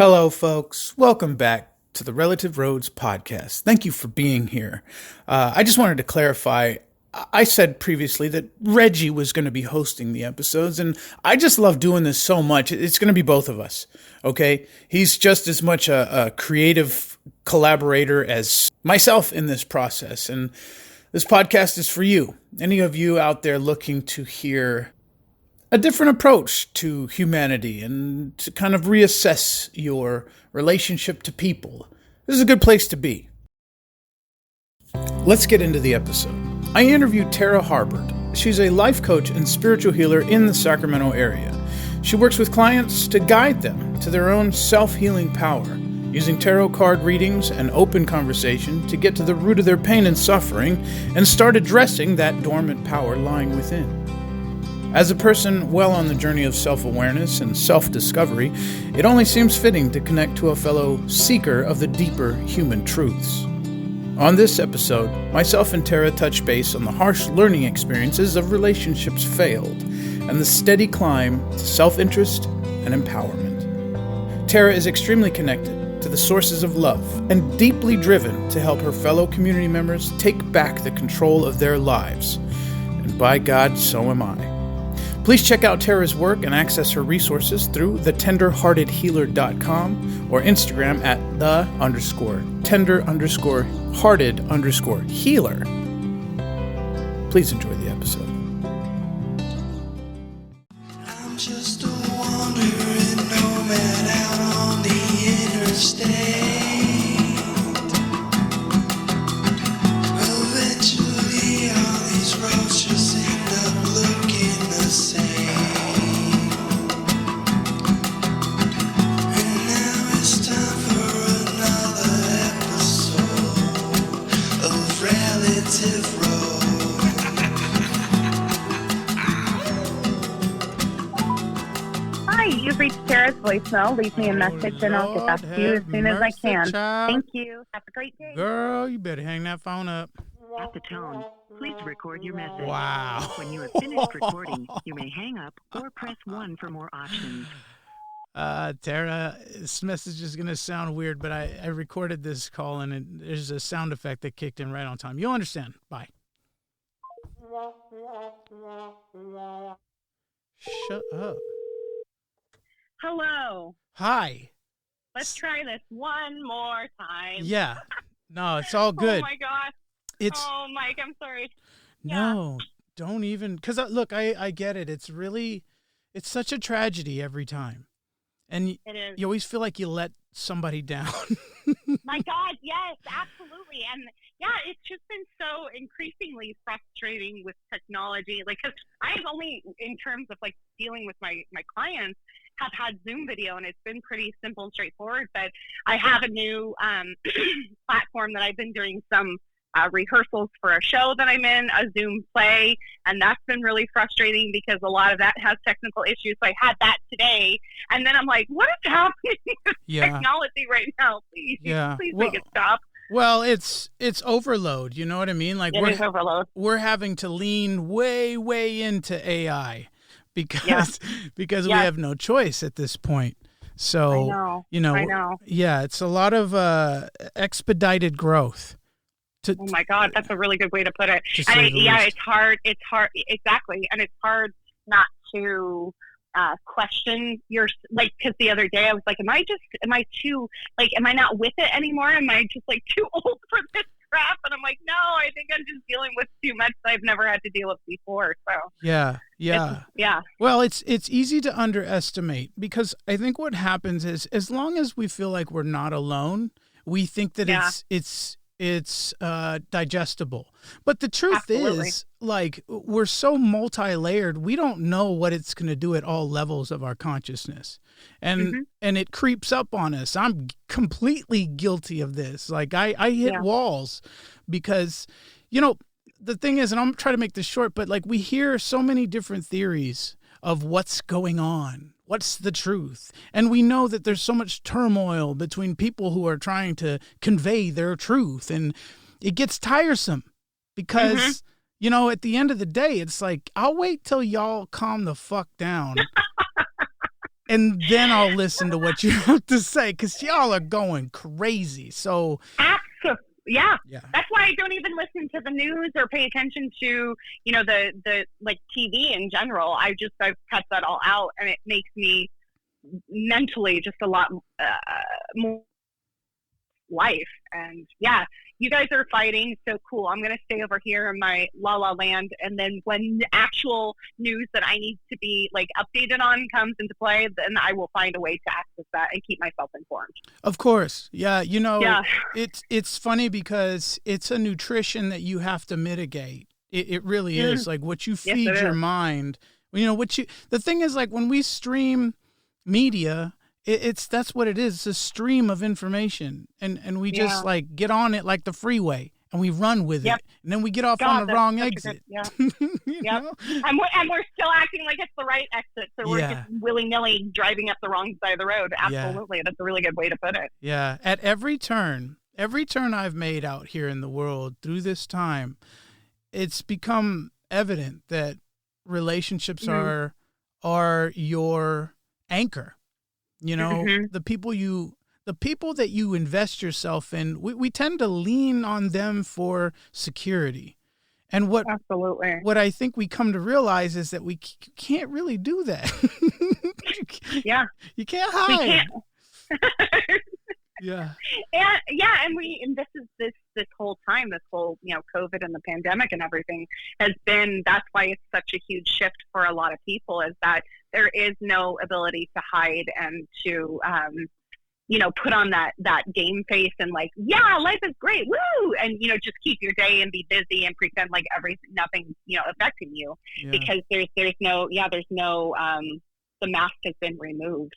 Hello, folks. Welcome back to the Relative Roads podcast. Thank you for being here. I just wanted to clarify. I said previously that Reggie was going to be hosting the episodes, and I just love doing this so much. It's going to be both of us, okay? He's just as much a creative collaborator as myself in this process, and this podcast is for you. Any of you out there looking to hear a different approach to humanity and to kind of reassess your relationship to people, this is a good place to be. Let's get into the episode. I interviewed Tara Harbert. She's a life coach and spiritual healer in the Sacramento area. She works with clients to guide them to their own self-healing power, using tarot card readings and open conversation to get to the root of their pain and suffering and start addressing that dormant power lying within. As a person well on the journey of self-awareness and self-discovery, it only seems fitting to connect to a fellow seeker of the deeper human truths. On this episode, myself and Tara touch base on the harsh learning experiences of relationships failed and the steady climb to self-interest and empowerment. Tara is extremely connected to the sources of love and deeply driven to help her fellow community members take back the control of their lives. And by God, so am I. Please check out Tara's work and access her resources through thetenderheartedhealer.com or Instagram at the_tender_hearted_healer. Please enjoy the episode. I'm just a wandering nomad out on the interstate. Eventually all these roads just end up looking the same. And now it's time for another episode of Relative Road. Hi, you've reached Tara's voicemail. Leave me a message and I'll get back to you as soon as I can. Thank you. Have a great day. Girl, you better hang that phone up. At the tone, please record your message. Wow. When you have finished recording, you may hang up or press 1 for more options. Tara, this message is going to sound weird, but I recorded this call and there's a sound effect that kicked in right on time. You'll understand. Bye. Shut up. Hello. Hi. Let's try this one more time. Yeah. No, it's all good. Oh, my gosh. Oh, Mike, I'm sorry. No, don't even. Because, look, I get it. It's such a tragedy every time. And It is. you always feel like you let somebody down. My God, yes, absolutely. And yeah, it's just been so increasingly frustrating with technology. Like, cause I've only, in terms of like dealing with my clients, have had Zoom video, and it's been pretty simple and straightforward. But I have a new platform that I've been doing some rehearsals for a show that I'm in, a Zoom play, and that's been really frustrating because a lot of that has technical issues. So I had that today, and then I'm like, what is happening with technology right now? Please make it stop. Well, it's overload. You know what I mean? Like It is overload. We're having to lean way into AI because we have no choice at this point. So I know. Yeah, it's a lot of expedited growth. Oh my God, that's a really good way to put it. And it's hard. Exactly. And it's hard not to question because the other day I was like, am I not with it anymore? Am I just like too old for this crap? And I'm like, no, I think I'm just dealing with too much that I've never had to deal with before. So yeah. Well, it's easy to underestimate because I think what happens is as long as we feel like we're not alone, we think that it's digestible. But the truth is, like, we're so multi-layered, we don't know what it's going to do at all levels of our consciousness. And it creeps up on us. I'm completely guilty of this. Like, I hit walls because, the thing is, and I'm trying to make this short, but like we hear so many different theories of what's going on. What's the truth? And we know that there's so much turmoil between people who are trying to convey their truth. And it gets tiresome because, at the end of the day, it's like, I'll wait till y'all calm the fuck down. and then I'll listen to what you have to say, because y'all are going crazy. So Absolutely. Yeah. yeah, That's why I don't even listen to the news or pay attention to, the like TV in general. I've cut that all out, and it makes me mentally just a lot more life. And yeah, you guys are fighting, so cool. I'm going to stay over here in my la la land, and then when the actual news that I need to be like updated on comes into play, then I will find a way to access that and keep myself informed. of course. Yeah, Yeah. it's funny because it's a nutrition that you have to mitigate. It really is. Like what you feed your mind. The thing is, like when we stream media, that's what it is. It's a stream of information, and we just like get on it like the freeway, and we run with it, and then we get off on the wrong exit. You know? And we're still acting like it's the right exit, so we're just willy-nilly driving up the wrong side of the road. Absolutely. That's a really good way to put it. Yeah, at every turn I've made out here in the world through this time, it's become evident that relationships are your anchor. The people that you invest yourself in, we tend to lean on them for security. And what I think we come to realize is that we can't really do that. You can't hide. We can't. Yeah. And this whole time, this whole, COVID and the pandemic and everything that's why it's such a huge shift for a lot of people, is that there is no ability to hide and to, put on that game face and like, yeah, life is great. Woo. And, just keep your day and be busy and pretend like nothing, affecting you, because there's no, the mask has been removed.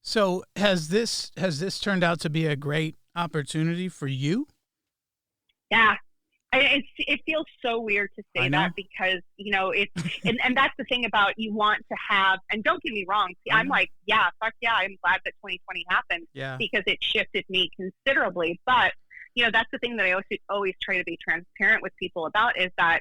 So has this turned out to be a great opportunity for you? Yeah. It feels so weird to say that, because, it's, and that's the thing about, you want to have, and don't get me wrong. See, I'm like, fuck yeah, I'm glad that 2020 happened, because it shifted me considerably. But, that's the thing that I always try to be transparent with people about, is that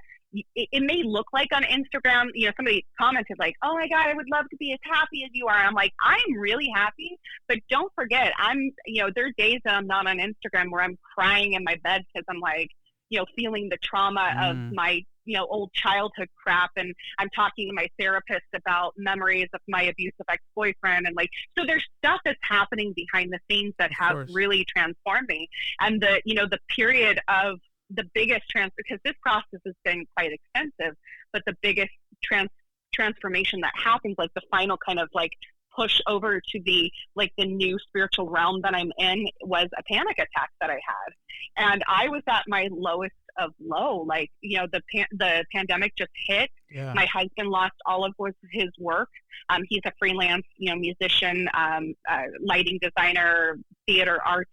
it may look like on Instagram, somebody commented like, oh my God, I would love to be as happy as you are. I'm like, I'm really happy, but don't forget, there are days that I'm not on Instagram where I'm crying in my bed because I'm like, feeling the trauma of my, old childhood crap. And I'm talking to my therapist about memories of my abusive ex-boyfriend. And like, so there's stuff that's happening behind the scenes that have really transformed me. And the period of the biggest because this process has been quite extensive, but the biggest transformation that happens, like the final kind of like push over to the new spiritual realm that I'm in, was a panic attack that I had. And I was at my lowest of low. Like, the pandemic just hit. Yeah. My husband lost all of his work. He's a freelance, musician, lighting designer, theater arts,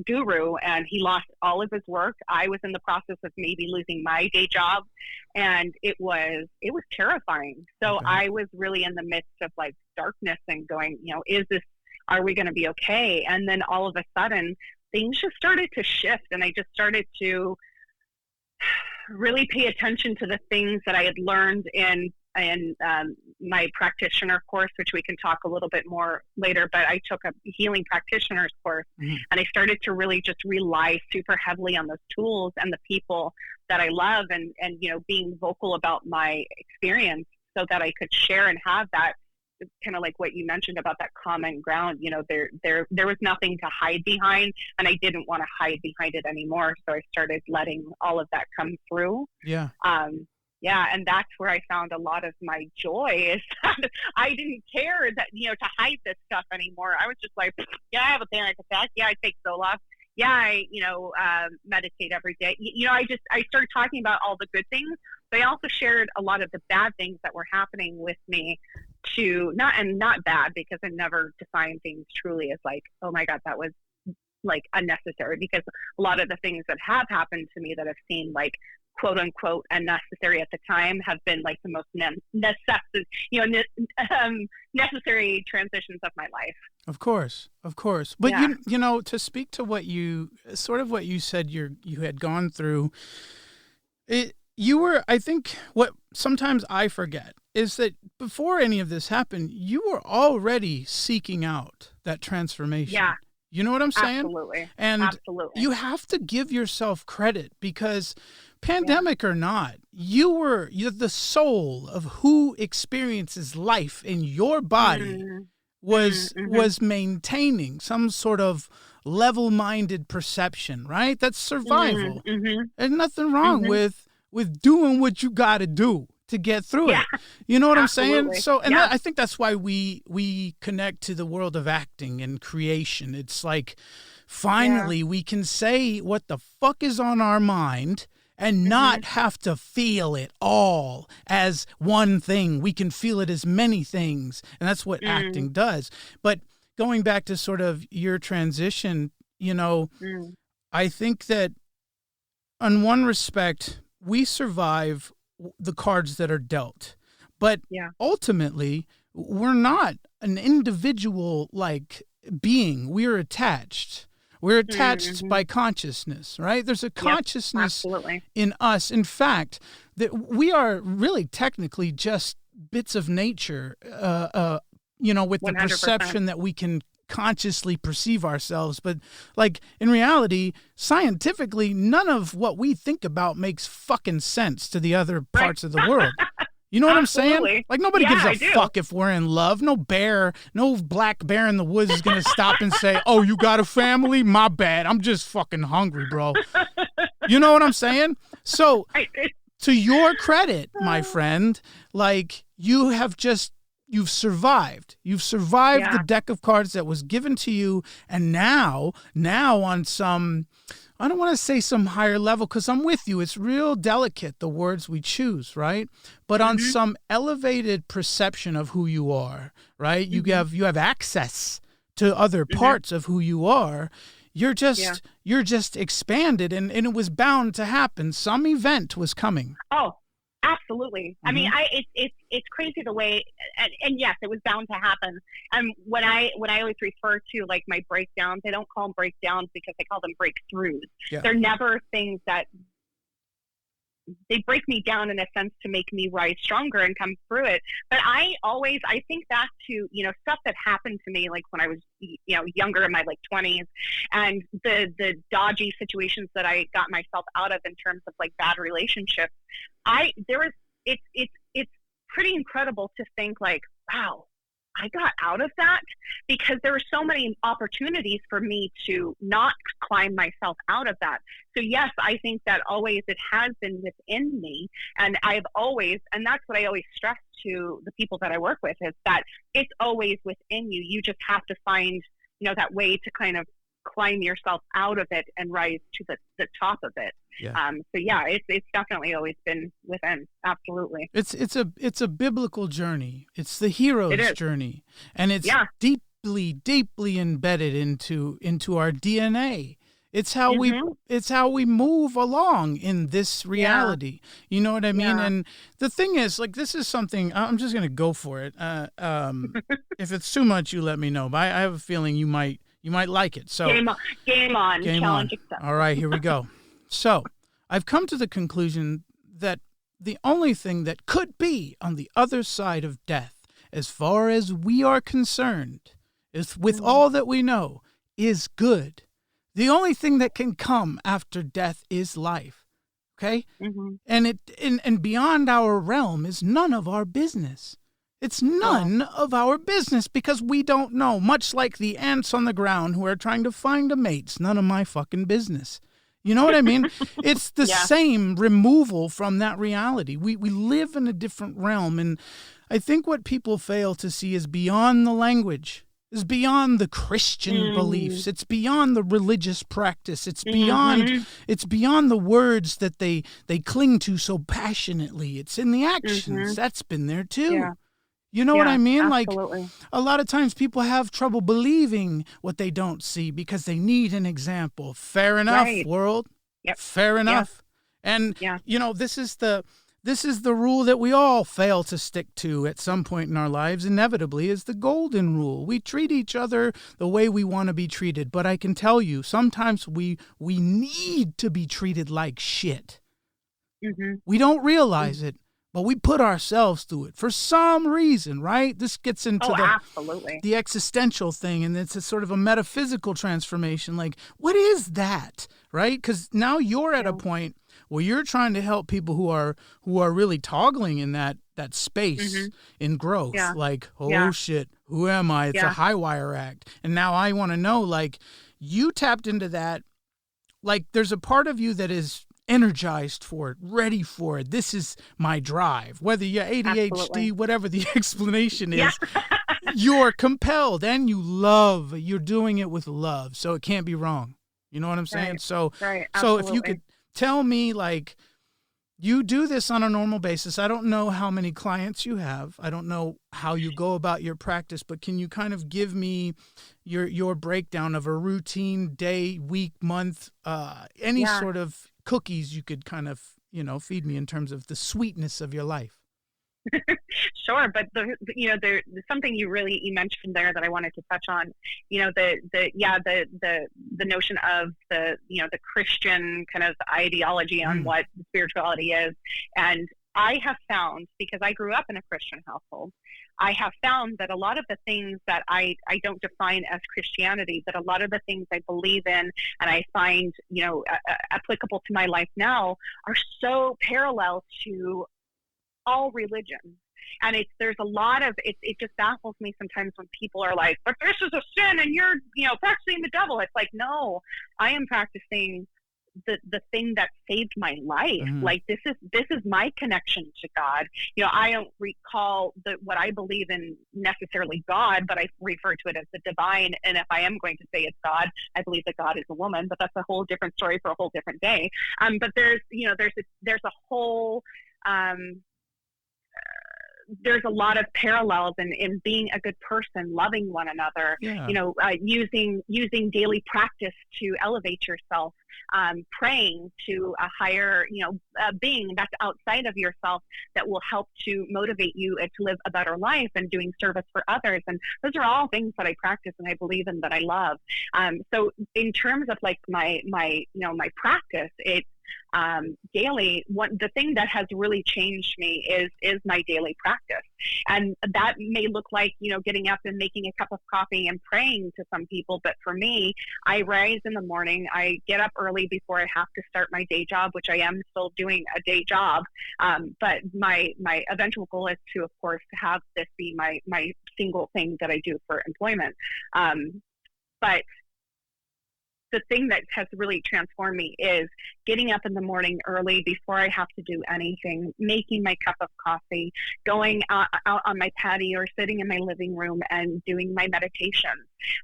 guru, and he lost all of his work. I was in the process of maybe losing my day job, and it was terrifying. So I was really in the midst of like darkness and going, are we going to be okay? And then all of a sudden things just started to shift, and I just started to really pay attention to the things that I had learned in my practitioner course, which we can talk a little bit more later, but I took a healing practitioner's course, and I started to really just rely super heavily on those tools and the people that I love, and being vocal about my experience so that I could share and have that kind of like what you mentioned about that common ground. There was nothing to hide behind, and I didn't want to hide behind it anymore. So I started letting all of that come through. Yeah. And that's where I found a lot of my joy, is that I didn't care that, to hide this stuff anymore. I was just like, yeah, I have a panic attack. Yeah, I take Zoloft. Yeah, I, meditate every day. I started talking about all the good things, but I also shared a lot of the bad things that were happening with me not bad, because I never define things truly as like, oh my God, that was like unnecessary, because a lot of the things that have happened to me that have seemed like quote unquote unnecessary at the time have been like the most necessary transitions of my life. Of course. But to speak to what you said you had gone through, I think what sometimes I forget is that before any of this happened, you were already seeking out that transformation. Yeah. You know what I'm saying? Absolutely. And Absolutely. you have to give yourself credit because pandemic or not, you're the soul of who experiences life in your body was maintaining some sort of level-minded perception, right? That's survival. There's nothing wrong with doing what you got to do to get through it. You know what I'm saying? So, and I think that's why we connect to the world of acting and creation. It's like, finally, we can say what the fuck is on our mind and not have to feel it all as one thing. We can feel it as many things. And that's what acting does. But going back to sort of your transition, you know, I think that on one respect, we survive the cards that are dealt. But ultimately, we're not an individual like being. We're attached. We're attached by consciousness, right? There's a consciousness in us. In fact, that we are really technically just bits of nature, you know, with 100%. The perception that we can consciously perceive ourselves. But like in reality, scientifically, none of what we think about makes fucking sense to the other parts of the world. You know what I'm saying? Like nobody gives a fuck if we're in love. No black bear in the woods is going to stop and say, "Oh, you got a family? My bad. I'm just fucking hungry, bro." You know what I'm saying? So to your credit, my friend, like you've survived. You've survived the deck of cards that was given to you. And now on some, I don't want to say some higher level because I'm with you. It's real delicate, the words we choose, right? But on some elevated perception of who you are, right? You have access to other parts of who you are. You're just expanded and it was bound to happen. Some event was coming. Oh, absolutely. I mean, it's crazy the way, and yes, it was bound to happen. And when I always refer to like my breakdowns, I don't call them breakdowns because I call them breakthroughs. Yeah. They're never things that they break me down in a sense to make me rise stronger and come through it. But I think back to, you know, stuff that happened to me, like when I was, you know, younger in my like 20s and the dodgy situations that I got myself out of in terms of like bad relationships. It's pretty incredible to think like, wow, I got out of that because there were so many opportunities for me to not climb myself out of that. So yes, I think that always it has been within me, and and that's what I always stress to the people that I work with is that it's always within you. You just have to find, you know, that way to kind of climb yourself out of it and rise to the top of it. Yeah. So yeah, it's definitely always been within. Absolutely. It's a biblical journey. It's the hero's journey, and it's deeply embedded into our DNA. It's how we move along in this reality. Yeah. You know what I mean? Yeah. And the thing is, like, this is something I'm just gonna go for it. If it's too much, you let me know. But I have a feeling you might like it. So game on. Challenge accepted. All right, here we go. So I've come to the conclusion that the only thing that could be on the other side of death, as far as we are concerned, is with all that we know, is good. The only thing that can come after death is life. Okay? And and beyond our realm is none of our business. It's none of our business because we don't know. Much like the ants on the ground who are trying to find a mate. It's none of my fucking business. You know what I mean? It's the same removal from that reality. We live in a different realm. And I think what people fail to see is beyond the language, is beyond the Christian beliefs. It's beyond the religious practice. It's beyond the words that they cling to so passionately. It's in the actions. That's been there too. Yeah. You know what I mean? Absolutely. Like a lot of times people have trouble believing what they don't see because they need an example. Fair enough, world. Yep. Fair enough. Yep. And you know, this is the rule that we all fail to stick to at some point in our lives, inevitably, is the golden rule. We treat each other the way we want to be treated, but I can tell you, sometimes we need to be treated like shit. We don't realize it, but we put ourselves through it for some reason, right? This gets into the existential thing, and it's a sort of a metaphysical transformation. Like, what is that, right? Because now you're at a point where you're trying to help people who are really toggling in that space in growth. Like, shit, who am I? It's a high wire act. And now I want to know, like, you tapped into that. Like, there's a part of you that is energized for it, ready for it. This is my drive. Whether you're ADHD, whatever the explanation is, you're compelled and you're doing it with love. So it can't be wrong. You know what I'm saying? So if you could tell me, like, you do this on a normal basis. I don't know how many clients you have. I don't know how you go about your practice, but can you kind of give me your breakdown of a routine day, week, month, any sort of cookies you could kind of, feed me in terms of the sweetness of your life? Sure, but there's something you mentioned there that I wanted to touch on. The notion of the Christian kind of ideology on what spirituality is, and I have found, because I grew up in a Christian household, I have found that a lot of the things that I don't define as Christianity, but a lot of the things I believe in and I find applicable to my life now are so parallel to all religions. And there's a lot of it just baffles me sometimes when people are like, but this is a sin and you're practicing the devil. It's like, no, I am practicing the thing that saved my life. Like, this is my connection to God. I don't recall what I believe in necessarily God, but I refer to it as the divine. And if I am going to say it's God, I believe that God is a woman, but that's a whole different story for a whole different day. But there's a whole there's a lot of parallels in being a good person, loving one another, using daily practice to elevate yourself, praying to a higher, being that's outside of yourself that will help to motivate you to live a better life, and doing service for others. And those are all things that I practice and I believe in, that I love. So in terms of like my practice, it's daily. The thing that has really changed me is my daily practice, and that may look like getting up and making a cup of coffee and praying to some people, but for me, I rise in the morning. I get up early before I have to start my day job, which I am still doing a day job, but my eventual goal is to, of course, have this be my single thing that I do for employment. But the thing that has really transformed me is getting up in the morning early before I have to do anything, making my cup of coffee, going out on my patio or sitting in my living room and doing my meditation.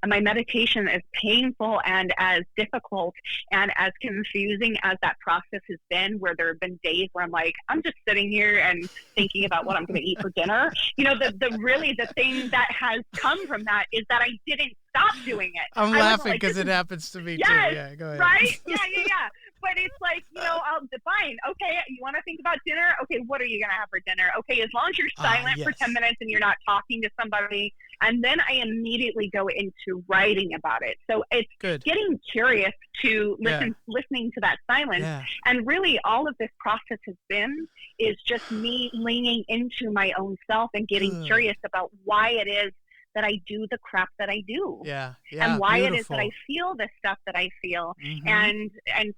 And my meditation, as painful and as difficult and as confusing as that process has been, where there have been days where I'm like, I'm just sitting here and thinking about what I'm going to eat for dinner. The thing that has come from that is that I didn't stop doing it. I'm laughing because it happens to me too. Yeah, go ahead. Right? Yeah. But it's like, I'll define, okay, you want to think about dinner? Okay, what are you going to have for dinner? Okay, as long as you're silent for 10 minutes and you're not talking to somebody. And then I immediately go into writing about it. So it's getting curious to listening to that silence. Yeah. And really all of this process is just me leaning into my own self and getting curious about why it is that I do the crap that I do, and why it is that I feel the stuff that I feel, and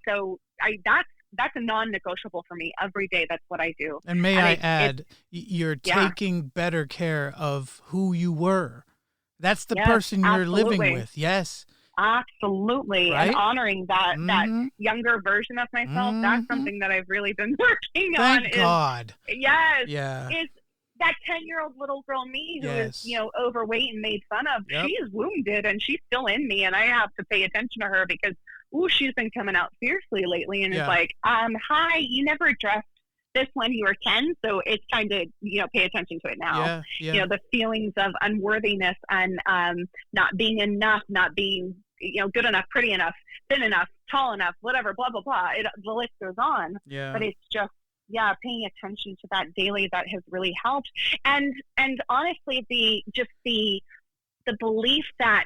so that's a non-negotiable for me every day. That's what I do. And may I add, you're taking better care of who you were. That's the person you're living with. Yes. Absolutely. Right? And honoring that younger version of myself, that's something that I've really been working on. Thank God. Yes. Yeah. Is that 10-year-old little girl me who is, overweight and made fun of. Yep. She is wounded and she's still in me, and I have to pay attention to her because, she's been coming out fiercely lately, and it's like, hi, you never addressed this when you were 10, so it's time to, pay attention to it now. Yeah. The feelings of unworthiness and not being enough, not being, good enough, pretty enough, thin enough, tall enough, whatever, blah, blah, blah. The list goes on. Yeah. But it's just, paying attention to that daily, that has really helped. And honestly, the belief that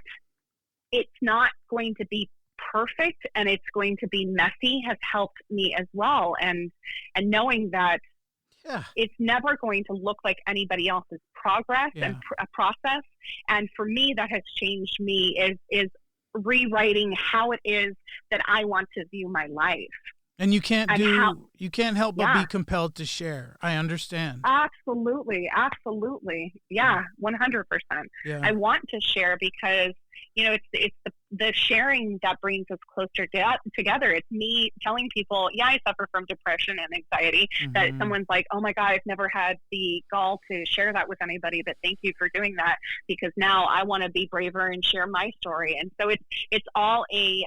it's not going to be perfect and it's going to be messy has helped me as well. And knowing that it's never going to look like anybody else's progress and process. And for me, that has changed me is rewriting how it is that I want to view my life. And you can't help but be compelled to share. I understand. Absolutely. Yeah, 100%. Yeah. I want to share because, it's the sharing that brings us closer together. It's me telling people, I suffer from depression and anxiety, that someone's like, oh my God, I've never had the gall to share that with anybody, but thank you for doing that, because now I want to be braver and share my story. And so it's all a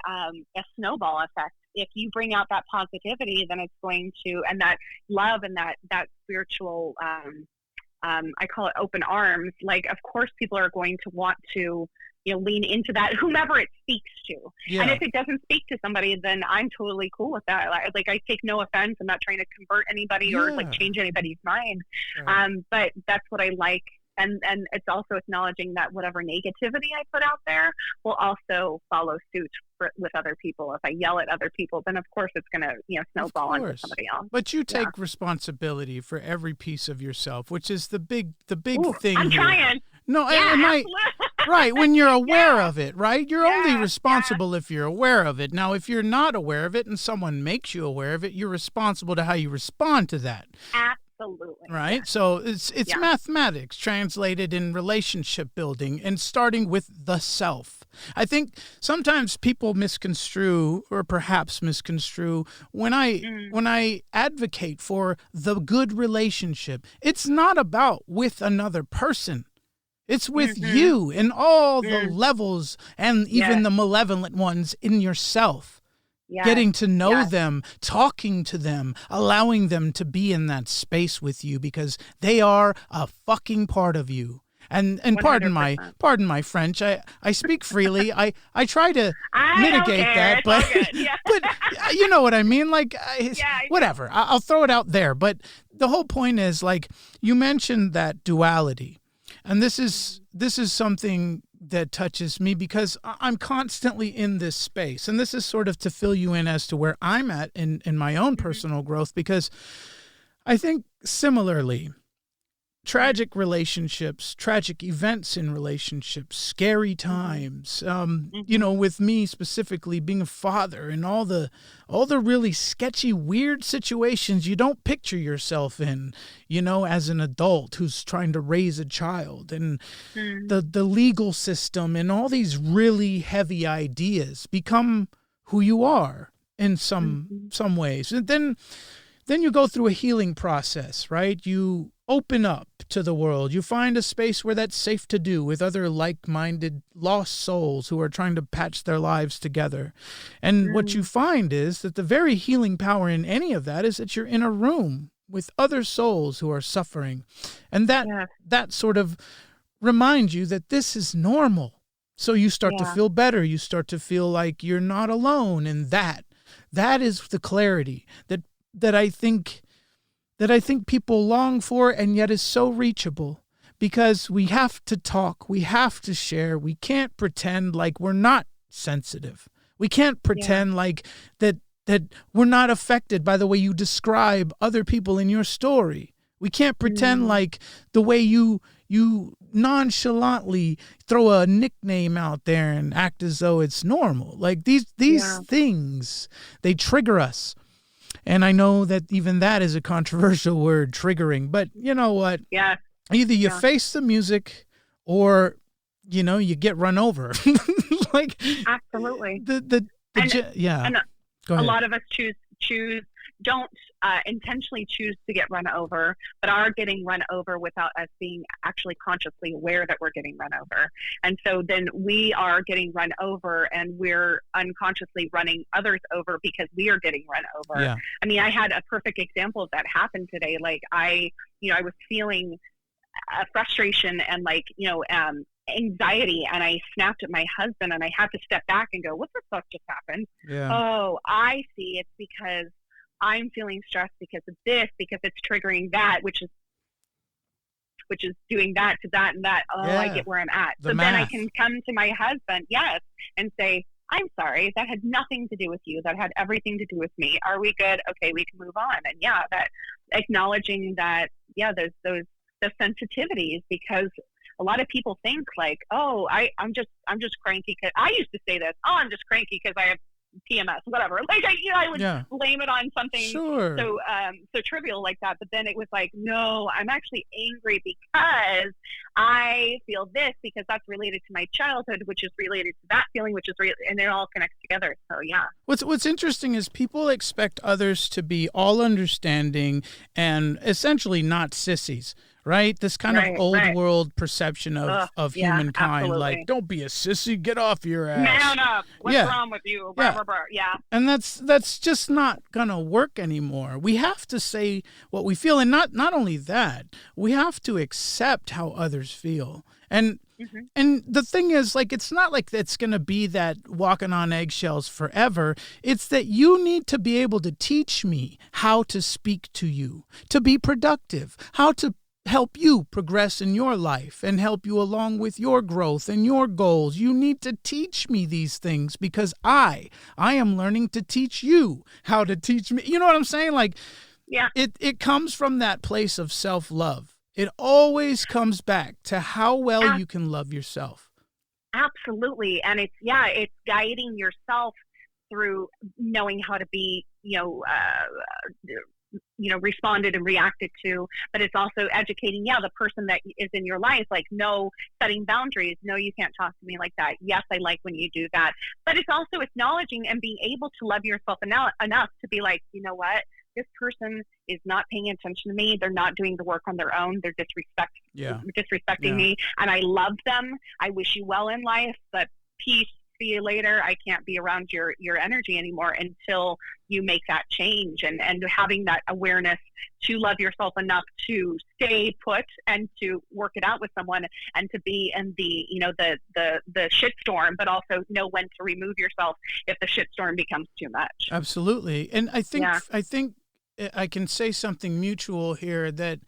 snowball effect. If you bring out that positivity, then it's going to, and that love and that spiritual, I call it open arms. Like, of course, people are going to want to, lean into that, whomever it speaks to. Yeah. And if it doesn't speak to somebody, then I'm totally cool with that. Like, I take no offense. I'm not trying to convert anybody or like change anybody's mind. Right. But that's what I like. And it's also acknowledging that whatever negativity I put out there will also follow suit with other people. If I yell at other people, then of course it's going to snowball into somebody else. But you take responsibility for every piece of yourself, which is the big thing. I'm trying. No, right, when you're aware of it, right? You're only responsible if you're aware of it. Now, if you're not aware of it and someone makes you aware of it, you're responsible to how you respond to that. Absolutely. Right? Yeah. So it's mathematics translated in relationship building and starting with the self. I think sometimes people misconstrue or perhaps misconstrue when I advocate for the good relationship. It's not about with another person. It's with you and all the levels and even the malevolent ones in yourself. Yes. Getting to know them, talking to them, allowing them to be in that space with you because they are a fucking part of you. And pardon my French. I speak freely. I try to mitigate that, but but you know what I mean. Like whatever. I'll throw it out there. But the whole point is, like, you mentioned that duality, and this is something that touches me because I'm constantly in this space. And this is sort of to fill you in as to where I'm at in my own personal growth, because I think similarly, tragic relationships, tragic events in relationships, scary times, with me specifically being a father and all the really sketchy, weird situations you don't picture yourself in, as an adult who's trying to raise a child, and the legal system and all these really heavy ideas become who you are in some ways. And then you go through a healing process, right? You open up to the world. You find a space where that's safe to do with other like-minded lost souls who are trying to patch their lives together. And what you find is that the very healing power in any of that is that you're in a room with other souls who are suffering. And that sort of reminds you that this is normal. So you start to feel better. You start to feel like you're not alone. And that is the clarity that I think people long for, and yet is so reachable, because we have to talk, we have to share. We can't pretend like we're not sensitive. We can't pretend like that we're not affected by the way you describe other people in your story. We can't pretend like the way you nonchalantly throw a nickname out there and act as though it's normal. Like these things, they trigger us. And I know that even that is a controversial word, triggering. But you know what? Yeah. Either you face the music or, you get run over. Like, absolutely. And a lot of us don't intentionally choose to get run over, but are getting run over without us being actually consciously aware that we're getting run over. And so then we are getting run over, and we're unconsciously running others over because we are getting run over. Yeah. I mean, I had a perfect example of that happen today. Like I was feeling frustration and anxiety, and I snapped at my husband, and I had to step back and go, what the fuck just happened? Yeah. Oh, I see. It's because I'm feeling stressed because of this, because it's triggering that, which is doing that to that and that. Oh, I get where I'm at. So then I can come to my husband, and say, I'm sorry, that had nothing to do with you. That had everything to do with me. Are we good? Okay, we can move on. And yeah, that acknowledging that, yeah, the sensitivities, because a lot of people think like, oh, I'm just cranky. Cause I used to say this, oh, I'm just cranky because I have PMS, whatever. Like I would blame it on something so trivial like that. But then it was like, no, I'm actually angry because I feel this, because that's related to my childhood, which is related to that feeling, which is and it all connects together. So yeah. What's interesting is people expect others to be all understanding and essentially not sissies. Right? This kind of old world perception of humankind. Absolutely. Like, don't be a sissy, get off your ass. Man up. What's wrong with you? Yeah. And that's just not gonna work anymore. We have to say what we feel, and not only that, we have to accept how others feel. And and the thing is, like, it's not like it's going to be that walking on eggshells forever. It's that you need to be able to teach me how to speak to you, to be productive, how to help you progress in your life and help you along with your growth and your goals. You need to teach me these things because I am learning to teach you how to teach me. You know what I'm saying? Like, it comes from that place of self-love. It always comes back to how well you can love yourself. Absolutely. And it's guiding yourself through knowing how to be, responded and reacted to, but it's also educating, the person that is in your life, like, no, setting boundaries. No, you can't talk to me like that. Yes, I like when you do that. But it's also acknowledging and being able to love yourself enough to be like, you know what? This person is not paying attention to me. They're not doing the work on their own. They're disrespecting me. And I love them. I wish you well in life, but peace. See you later. I can't be around your energy anymore until you make that change, and having that awareness to love yourself enough to stay put and to work it out with someone, and to be in the shitstorm, but also know when to remove yourself if the shitstorm becomes too much. Absolutely. And I think I can say something mutual here, that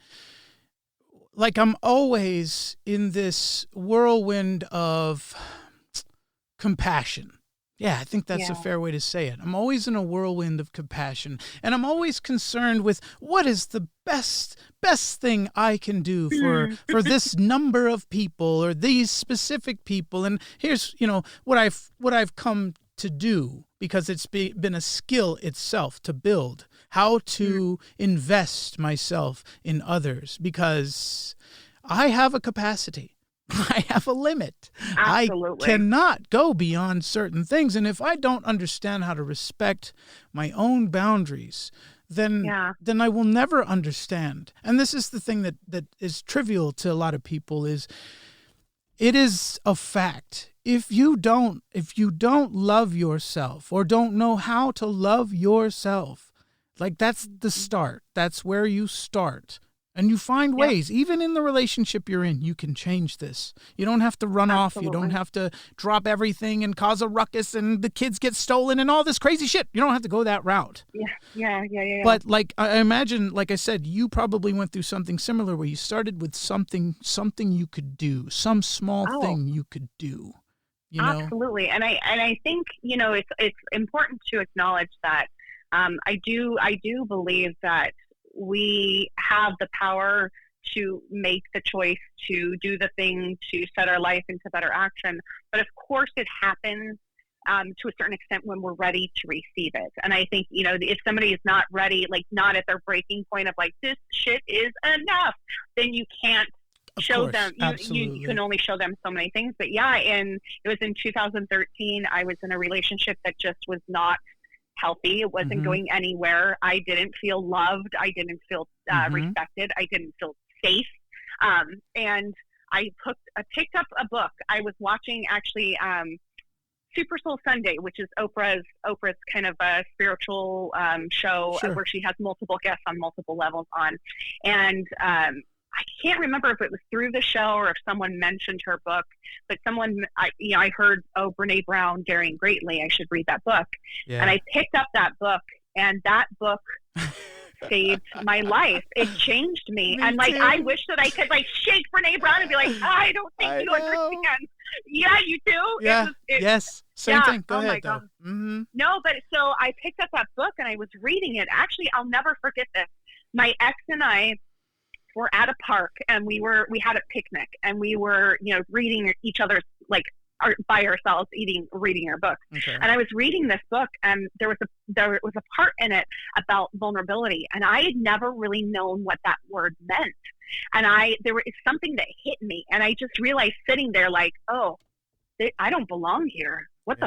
like I'm always in this whirlwind of compassion. Yeah, I think that's a fair way to say it. I'm always in a whirlwind of compassion, and I'm always concerned with what is the best thing I can do for this number of people or these specific people. And here's, what I've come to do, because it's been a skill itself to build, how to invest myself in others, because I have a capacity. I have a limit. Absolutely. I cannot go beyond certain things. And if I don't understand how to respect my own boundaries, then I will never understand. And this is the thing that is trivial to a lot of people, is it is a fact. If you don't love yourself, or don't know how to love yourself, like, that's the start. That's where you start. And you find ways, even in the relationship you're in, you can change this. You don't have to run off. You don't have to drop everything and cause a ruckus and the kids get stolen and all this crazy shit. You don't have to go that route. Yeah. But like, I imagine, like I said, you probably went through something similar where you started with something you could do, some small thing you could do. Absolutely. And I think, it's important to acknowledge that I do believe that we have the power to make the choice to do the thing to set our life into better action. But of course it happens to a certain extent when we're ready to receive it. And I think, if somebody is not ready, like not at their breaking point of like, this shit is enough, then you can't show them. You can only show them so many things. But and it was in 2013, I was in a relationship that just was not healthy. It wasn't going anywhere. I didn't feel loved. I didn't feel respected. I didn't feel safe. And I picked up a book. I was watching actually Super Soul Sunday, which is Oprah's kind of a spiritual show where she has multiple guests on multiple levels on. And I can't remember if it was through the show or if someone mentioned her book, but I heard, Brene Brown, Daring Greatly, I should read that book. Yeah. And I picked up that book, and that book saved my life. It changed me. Me And like, too. I wish that I could like shake Brene Brown and be like, I don't think I you know. understand. Yeah, you do? Yeah. Yes. Same yeah. thing. Go Oh my ahead, though. God. Mm-hmm. No, but so I picked up that book and I was reading it. Actually, I'll never forget this. My ex and I were at a park and we had a picnic and we were, reading each other's by ourselves, reading our books. Okay. And I was reading this book and there was a part in it about vulnerability. And I had never really known what that word meant. And it's something that hit me. And I just realized sitting there like, oh, I don't belong here. What?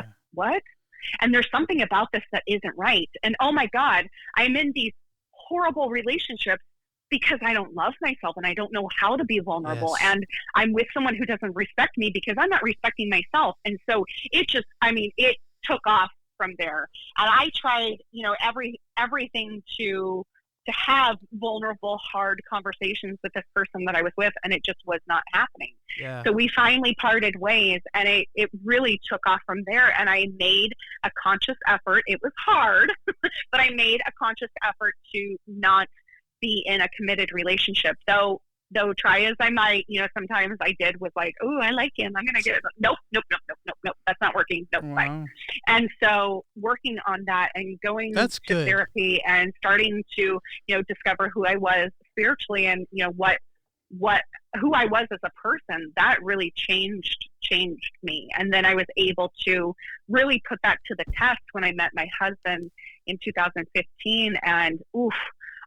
And there's something about this that isn't right. And oh my God, I'm in these horrible relationships because I don't love myself and I don't know how to be vulnerable. Yes. And I'm with someone who doesn't respect me because I'm not respecting myself. And so it took off from there. And I tried, everything to have vulnerable, hard conversations with this person that I was with, and it just was not happening. Yeah. So we finally parted ways, and it really took off from there. And I made a conscious effort. It was hard, but I made a conscious effort to not be in a committed relationship. Though try as I might, sometimes I did was like, oh, I like him. I'm going to get it. Nope. That's not working. Nope. Wow. Bye. And so working on that and going That's to good. therapy and starting to, discover who I was spiritually and, who I was as a person, that really changed me. And then I was able to really put that to the test when I met my husband in 2015. And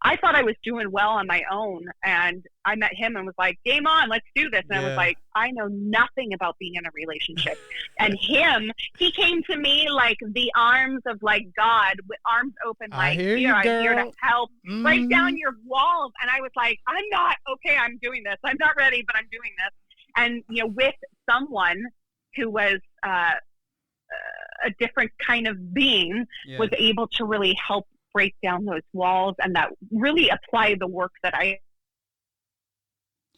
I thought I was doing well on my own, and I met him and was like, game on, let's do this. And I was like, I know nothing about being in a relationship. And he came to me like the arms of like God, with arms open, like, I'm here to help. Mm-hmm. Break down your walls. And I was like, I'm doing this. I'm not ready, but I'm doing this. And, with someone who was a different kind of being, was able to really help break down those walls and that really apply the work that I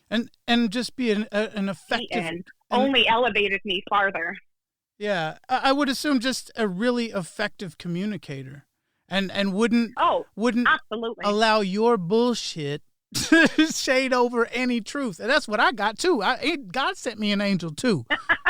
and just be an effective and only elevated me farther. Yeah, I would assume just a really effective communicator, and wouldn't absolutely allow your bullshit to shade over any truth. And that's what I got too. God sent me an angel too.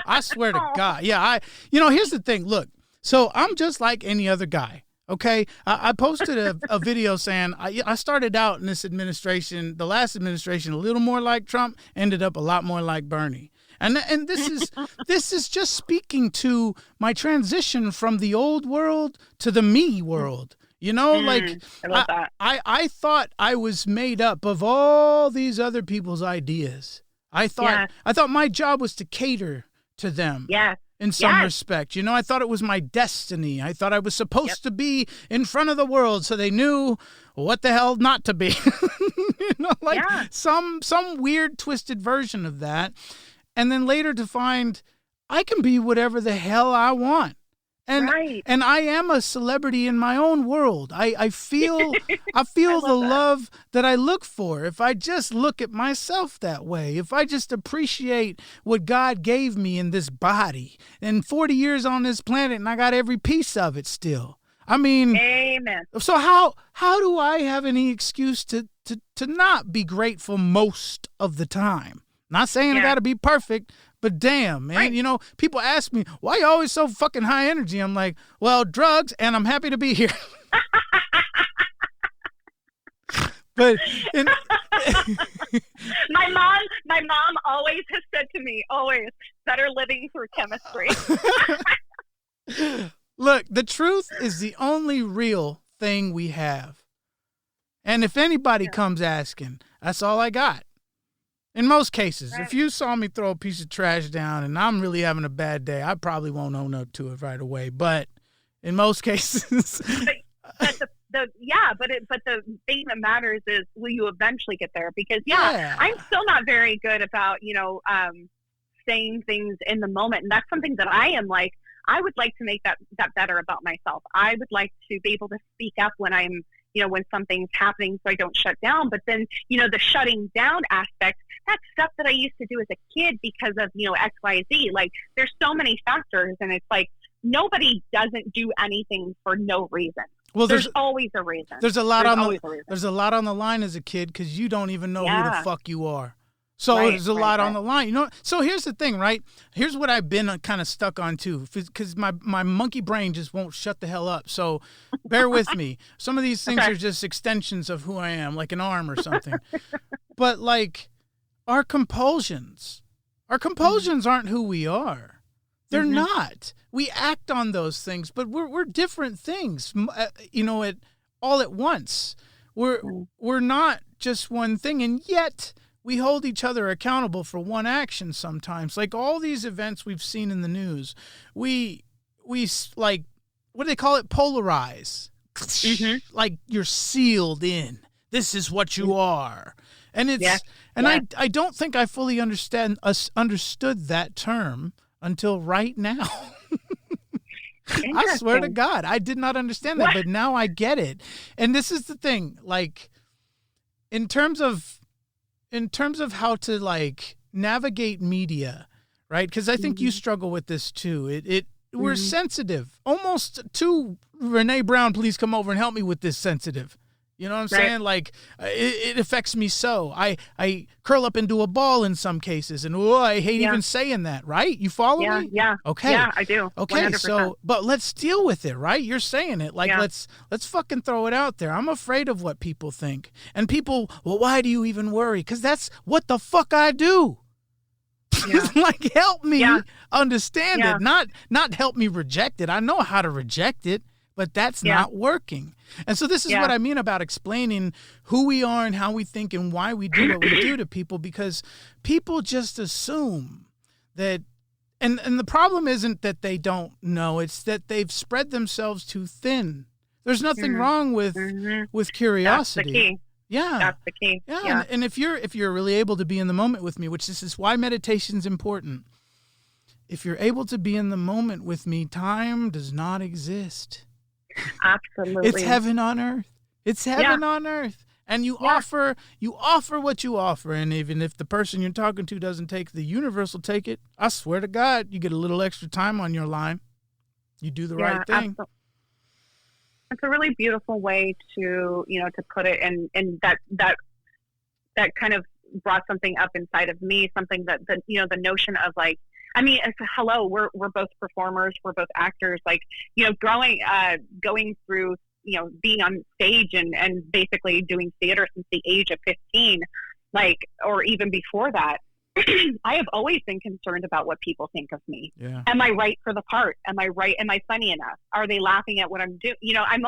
I swear to God. Yeah, here's the thing. Look, so I'm just like any other guy. Okay, I posted a video saying I started out in this administration, the last administration, a little more like Trump, ended up a lot more like Bernie. And this is just speaking to my transition from the old world to the me world. I love that. I thought I was made up of all these other people's ideas. I thought my job was to cater to them. Yeah. In some respect, I thought it was my destiny. I thought I was supposed to be in front of the world so they knew what the hell not to be. Some weird twisted version of that. And then later to find I can be whatever the hell I want. And I am a celebrity in my own world. I feel the love that I look for. If I just look at myself that way, if I just appreciate what God gave me in this body, and 40 years on this planet, and I got every piece of it still. I mean, amen. So how do I have any excuse to not be grateful most of the time? Not saying I got to be perfect, but damn, man, Right. People ask me, why you always so fucking high energy? I'm like, well, drugs, and I'm happy to be here. But my mom always has said to me, better living through chemistry. Look, the truth is the only real thing we have. And if anybody comes asking, that's all I got. In most cases, if you saw me throw a piece of trash down and I'm really having a bad day, I probably won't own up to it right away. But in most cases, but the thing that matters is, will you eventually get there? Because I'm still not very good about saying things in the moment, and that's something that I am like. I would like to make that better about myself. I would like to be able to speak up when I'm when something's happening so I don't shut down. But then, the shutting down aspect, that's stuff that I used to do as a kid because of, X, Y, Z. Like, there's so many factors, and it's like nobody doesn't do anything for no reason. Well, there's always a reason. There's a lot always a reason. there's a lot on the line as a kid because you don't even know who the fuck you are. So Right, there's a lot on the line, you know. So here's the thing, right? Here's what I've been kind of stuck on too, because my monkey brain just won't shut the hell up. So bear with me. Some of these things are just extensions of who I am, like an arm or something. But like our compulsions aren't who we are. They're not. We act on those things, but we're different things. You know, all at once. We're not just one thing, and yet we hold each other accountable for one action sometimes. Like all these events we've seen in the news, we like, what do they call it? Polarize. Like you're sealed in. This is what you are. And I don't think I fully understood that term until right now. I swear to God, I did not understand that, but now I get it. And this is the thing, like, in terms of how to like navigate media, right? Because I think you struggle with this too. We're sensitive, almost too. Renee Brown, please come over and help me with this sensitive. You know what I'm saying? Like, it affects me so. I curl up into a ball in some cases, and I hate even saying that, right? You follow me? Yeah. Okay. Yeah, I do. Okay, 100%. so, but let's deal with it, right? You're saying it. Like, let's fucking throw it out there. I'm afraid of what people think. And people, well, why do you even worry? Because that's what the fuck I do. Like, help me understand it, not help me reject it. I know how to reject it, but that's not working. And so this is what I mean about explaining who we are and how we think and why we do what we do to people, because people just assume that, and the problem isn't that they don't know, it's that they've spread themselves too thin. There's nothing wrong with curiosity. That's the key. Yeah. That's the key. Yeah. And if you're really able to be in the moment with me, which this is why meditation's important. If you're able to be in the moment with me, time does not exist. Absolutely. It's heaven on earth. It's heaven on earth. And you offer what you offer. And even if the person you're talking to doesn't take, the universe will take it. I swear to God, you get a little extra time on your line. You do the right thing. Absolutely. It's a really beautiful way to put it. And that kind of brought something up inside of me, something that the notion of like, I mean, hello, we're both performers, we're both actors, like, going through, being on stage and basically doing theater since the age of 15, like, or even before that. I have always been concerned about what people think of me. Yeah. Am I right for the part? Am I right? Am I funny enough? Are they laughing at what I'm doing? I've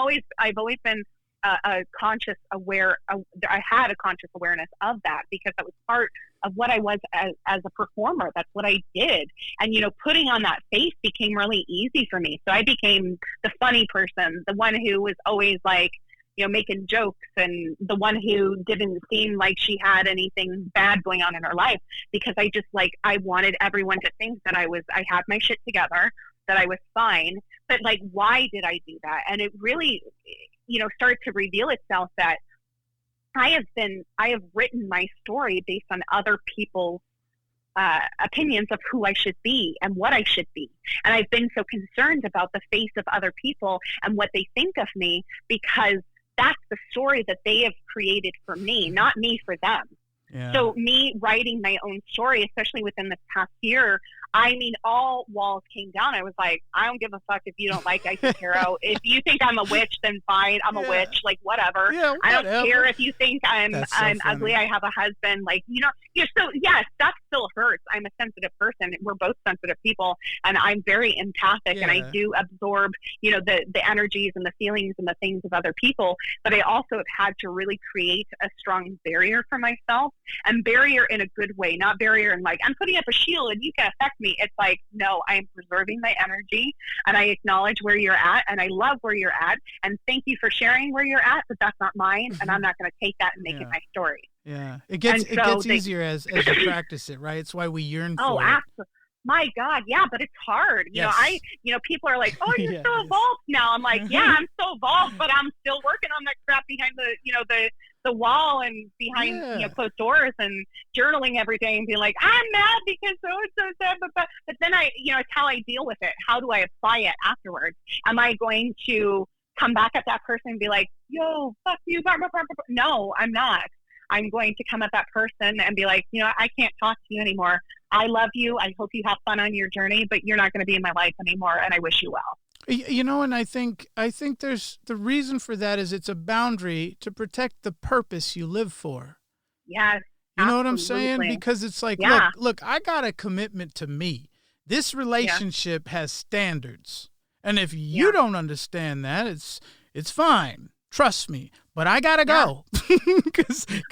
always been a conscious aware. I had a conscious awareness of that because that was part of what I was as a performer. That's what I did. And, putting on that face became really easy for me. So I became the funny person, the one who was always like, making jokes, and the one who didn't seem like she had anything bad going on in her life, because I wanted everyone to think that I had my shit together, that I was fine. But like, why did I do that? And it really, started to reveal itself that I have written my story based on other people's opinions of who I should be and what I should be. And I've been so concerned about the face of other people and what they think of me, because that's the story that they have created for me, not me for them. Yeah. So me writing my own story, especially within this past year, I mean, all walls came down. I was like, I don't give a fuck if you don't like Isis Hero. If you think I'm a witch, then fine. I'm a witch. Like, whatever. Yeah, I don't care if you think I'm ugly. I have a husband. Like, so yes, that still hurts. I'm a sensitive person. We're both sensitive people, and I'm very empathic, and I do absorb, the energies and the feelings and the things of other people. But I also have had to really create a strong barrier for myself, and barrier in a good way, not barrier in like, I'm putting up a shield and you can affect me. It's like, no, I am preserving my energy, and I acknowledge where you're at, and I love where you're at, and thank you for sharing where you're at, but that's not mine, and I'm not going to take that and make it my story. Yeah, it gets easier as you practice it, right? It's why we yearn for it. Absolutely. My God, yeah, but it's hard. Yes. People are like, oh, you're so evolved now. I'm like, yeah, I'm so evolved, but I'm still working on that crap behind the wall and behind closed doors, and journaling every day and being like, I'm mad because so sad, but then it's how I deal with it. How do I apply it afterwards? Am I going to come back at that person and be like, yo, fuck you. Blah, blah, blah, blah. No, I'm not. I'm going to come at that person and be like, I can't talk to you anymore. I love you. I hope you have fun on your journey, but you're not going to be in my life anymore. And I wish you well. And I think there's the reason for that is it's a boundary to protect the purpose you live for. Yes. You know what I'm saying? Because it's like, look, I got a commitment to me. This relationship has standards. And if you don't understand that, it's fine. Trust me. But I got to go.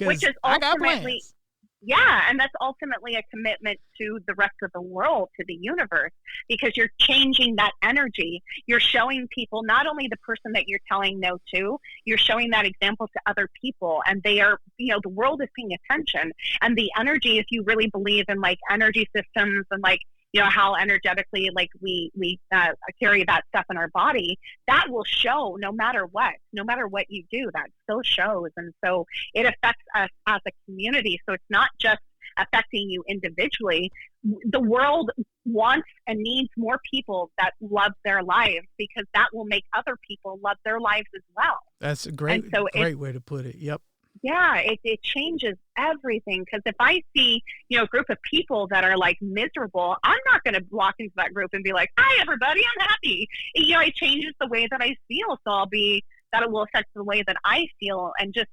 Which is I got ultimately, plans. yeah, and that's ultimately a commitment to the rest of the world, to the universe, because you're changing that energy. You're showing people, not only the person that you're telling no to, you're showing that example to other people, and they are, the world is paying attention. And the energy, if you really believe in like energy systems and like, how energetically like we carry that stuff in our body, that will show no matter what you do, that still shows. And so it affects us as a community. So it's not just affecting you individually. The world wants and needs more people that love their lives, because that will make other people love their lives as well. That's a great way to put it. Yep. Yeah, it changes everything. Because if I see, a group of people that are like miserable, I'm not going to walk into that group and be like, "Hi, everybody, I'm happy." It changes the way that I feel. So it will affect the way that I feel. And just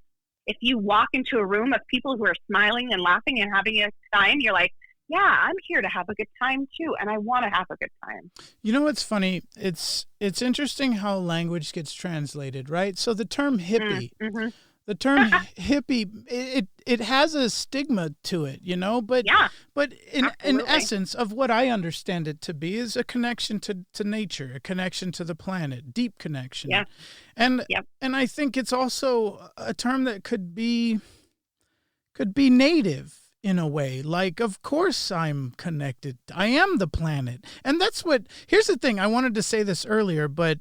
if you walk into a room of people who are smiling and laughing and having a time, you're like, yeah, I'm here to have a good time too, and I want to have a good time. You know what's funny? It's interesting how language gets translated, right? So the term hippie. Mm-hmm. The term hippie, it has a stigma to it, but in essence of what I understand it to be is a connection to nature, a connection to the planet, deep connection. Yeah. And I think it's also a term that could be native in a way. Like, of course I'm connected. I am the planet. And here's the thing, I wanted to say this earlier, but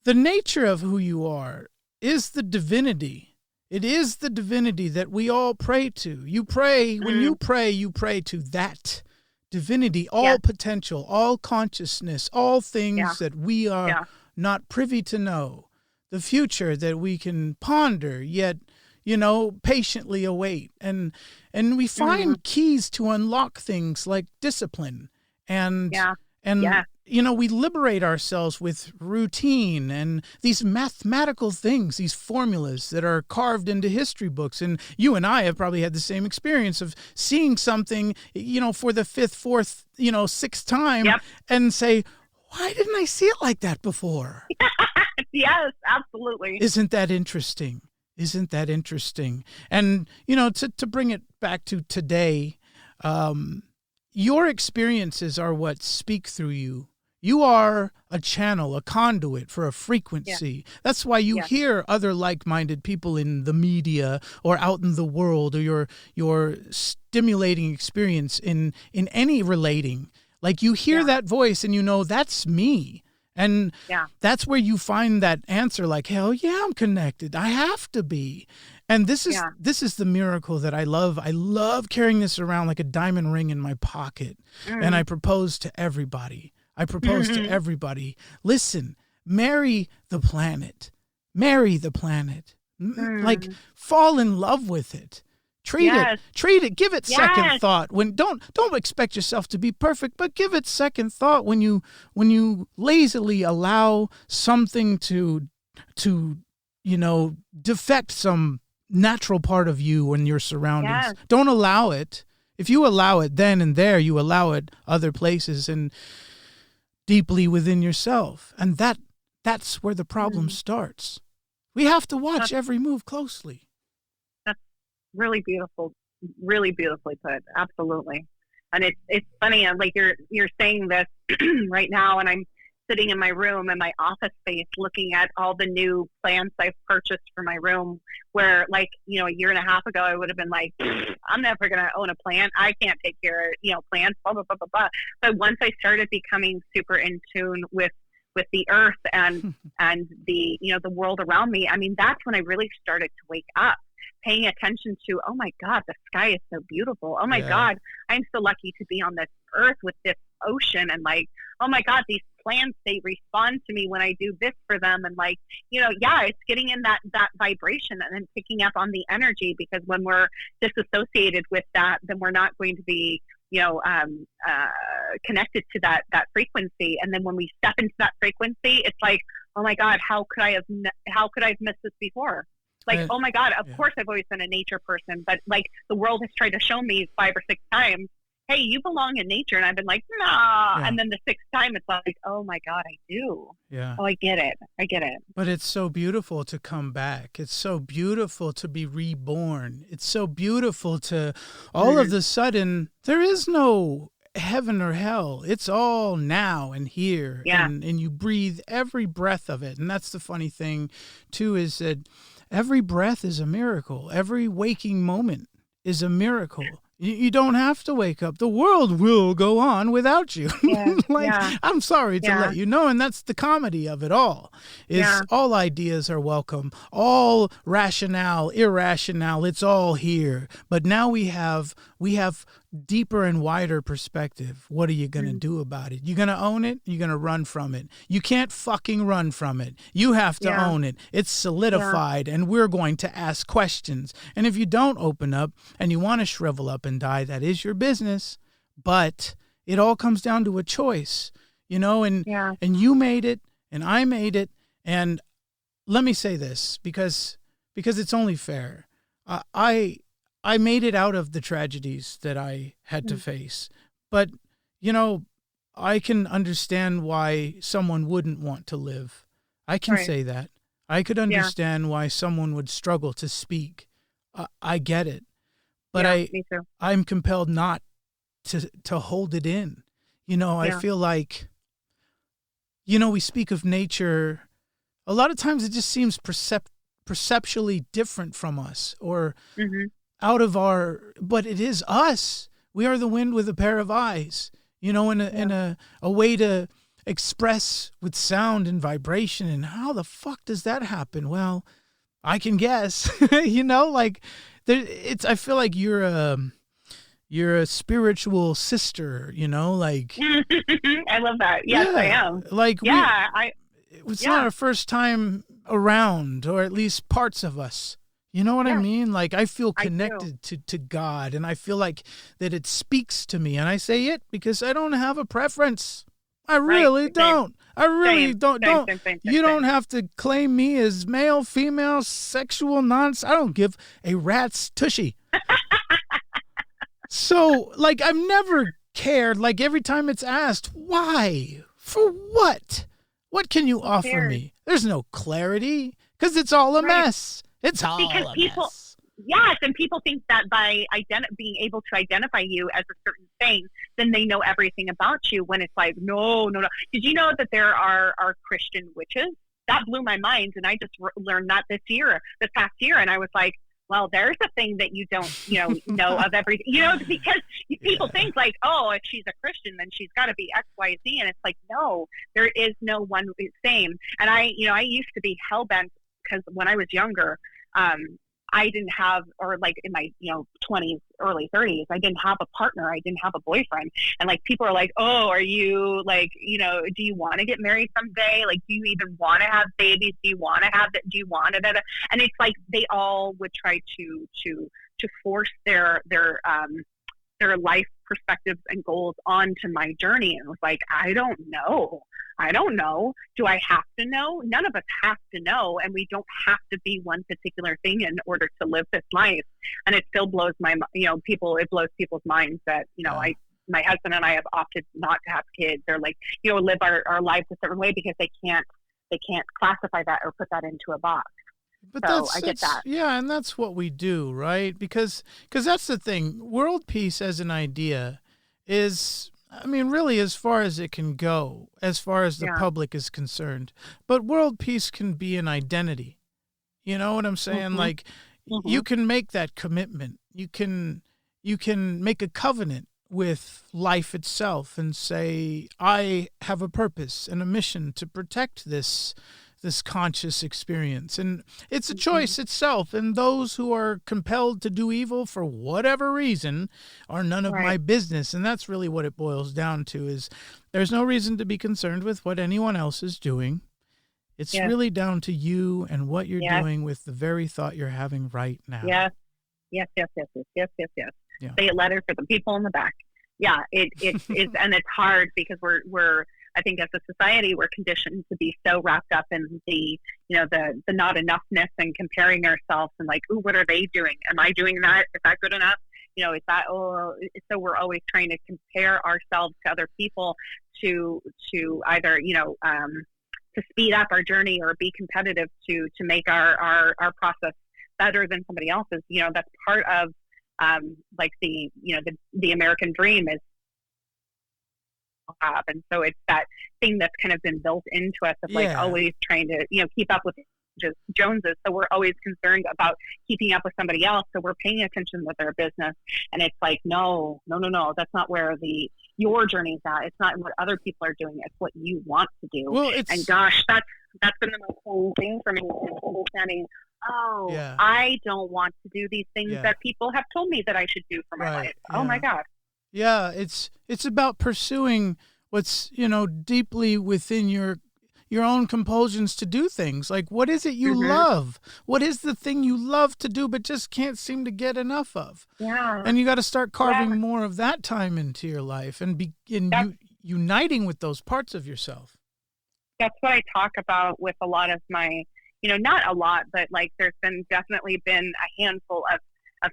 the nature of who you are is the divinity. It is the divinity that we all pray to. You pray, when you pray to that divinity, all potential, all consciousness, all things that we are not privy to know, the future that we can ponder, yet, patiently await. And we find keys to unlock things like discipline and we liberate ourselves with routine and these mathematical things, these formulas that are carved into history books. And you and I have probably had the same experience of seeing something, for the fifth, fourth, sixth time and say, why didn't I see it like that before? Yes, absolutely. Isn't that interesting? And, to bring it back to today, your experiences are what speak through you. You are a channel, a conduit for a frequency. Yeah. That's why you hear other like-minded people in the media or out in the world, or your stimulating experience in any relating. Like you hear that voice and that's me. And that's where you find that answer, like, hell yeah, I'm connected. I have to be. And this is the miracle that I love. I love carrying this around like a diamond ring in my pocket. And I propose to everybody. To everybody. Listen, marry the planet. Like, fall in love with it. Treat it. Give it second thought. Don't expect yourself to be perfect, but give it second thought when you lazily allow something to defect some natural part of you and your surroundings. Yes. Don't allow it. If you allow it then and there, you allow it other places and deeply within yourself. And that's where the problem starts. We have to watch every move closely. That's really beautiful. Really beautifully put. Absolutely. And it's funny, like you're saying this right now, and I'm sitting in my room in my office space looking at all the new plants I've purchased for my room, where like, a year and a half ago, I would have been like, I'm never going to own a plant. I can't take care of, plants, blah, blah, blah, blah, blah. But once I started becoming super in tune with the earth and the, the world around me, I mean, that's when I really started to wake up, paying attention to, oh my God, the sky is so beautiful. Oh my God, I'm so lucky to be on this earth with this ocean, and like, oh my God, these plants, they respond to me when I do this for them. And like, it's getting in that vibration and then picking up on the energy, because when we're disassociated with that, then we're not going to be, connected to that frequency. And then when we step into that frequency, it's like, oh my God, how could I have missed this before? Like, oh my God, of course I've always been a nature person, but like the world has tried to show me 5 or 6 times, hey, you belong in nature. And I've been like, nah. Yeah. And then the 6th time it's like, oh my God, I do. Yeah. Oh, I get it. But it's so beautiful to come back. It's so beautiful to be reborn. It's so beautiful to all of a sudden, there is no heaven or hell. It's all now and here. Yeah. And you breathe every breath of it. And that's the funny thing too, is that every breath is a miracle. Every waking moment is a miracle. You don't have to wake up. The world will go on without you. Yeah. I'm sorry to let you know. And that's the comedy of it all, is all ideas are welcome. All rationale, irrational, it's all here. But now we have deeper and wider perspective. What are you going to do about it? You're going to own it? You're going to run from it? You can't fucking run from it. You have to own it. It's solidified, and we're going to ask questions. And if you don't open up and you want to shrivel up and die, that is your business. But it all comes down to a choice, and you made it and I made it. And let me say this, because it's only fair. I made it out of the tragedies that I had to face. But, I can understand why someone wouldn't want to live. I can say that. I could understand why someone would struggle to speak. I get it. But me too. I'm compelled not to hold it in. I feel like, we speak of nature. A lot of times it just seems perceptually different from us, or out of but it is us. We are the wind with a pair of eyes, in a way to express with sound and vibration. And how the fuck does that happen? Well, I can guess, I feel like you're a spiritual sister, like. I love that. Yes, I am. Like, it's not our first time around, or at least parts of us. You know what I mean? Like, I feel connected to God, and I feel like that it speaks to me. And I say it because I don't have a preference. I really don't. I really don't. You don't have to claim me as male, female, sexual, nonsense. I don't give a rat's tushy. So, like, I've never cared. Like, every time it's asked, why? For what? What can you offer me? There's no clarity, because it's all a mess. It's all because a people, mess. Yes, and people think that by being able to identify you as a certain thing, then they know everything about you, when it's like, no. Did you know that there are Christian witches? That blew my mind, and I just learned that this past year, and I was like, well, there's a thing that you don't, know of everything, because people think like, oh, if she's a Christian, then she's got to be X, Y, Z. And it's like, no, there is no one same. And I used to be hell-bent, because when I was younger, I didn't have, or like in my, 20s, early 30s, I didn't have a partner. I didn't have a boyfriend. And like, people are like, oh, are you like, do you want to get married someday? Like, do you even want to have babies? Do you want to have that? Do you want to? And it's like, they all would try to force their life perspectives and goals onto my journey. And it was like, I don't know. Do I have to know? None of us have to know, and we don't have to be one particular thing in order to live this life. And it still blows it blows people's minds that, my husband and I have opted not to have kids, or like, live our lives a certain way, because they can't classify that or put that into a box. But so I get that. Yeah, and that's what we do, right? Because that's the thing. World peace as an idea is, really as far as it can go, as far as the public is concerned. But world peace can be an identity. You know what I'm saying? Like, you can make that commitment. You can make a covenant with life itself and say, I have a purpose and a mission to protect this this conscious experience. And it's a choice itself. And those who are compelled to do evil for whatever reason are none of my business. And that's really what it boils down to, is there's no reason to be concerned with what anyone else is doing. It's really down to you and what you're doing with the very thought you're having right now. Yes. Yeah. Say it louder for the people in the back. Yeah, it's and it's hard because we're I think as a society we're conditioned to be so wrapped up in the the not enoughness and comparing ourselves and like, ooh, what are they doing? Am I doing that? Is that good enough? Is that so we're always trying to compare ourselves to other people to either to speed up our journey or be competitive to make our process better than somebody else's. That's part of like the American dream is and so it's that thing that's kind of been built into us of like always trying to keep up with just Joneses. So we're always concerned about keeping up with somebody else, so we're paying attention with their business, and it's like no, that's not where your journey's at. It's not what other people are doing, it's what you want to do. Well, and gosh, that's been the most cool thing for me, is understanding I don't want to do these things that people have told me that I should do for my life. Oh my God. Yeah, it's about pursuing what's, deeply within your own compulsions to do things. Like, what is it you love? What is the thing you love to do but just can't seem to get enough of? Yeah. And you got to start carving more of that time into your life and uniting with those parts of yourself. That's what I talk about with a lot of my, not a lot, but like there's definitely been a handful of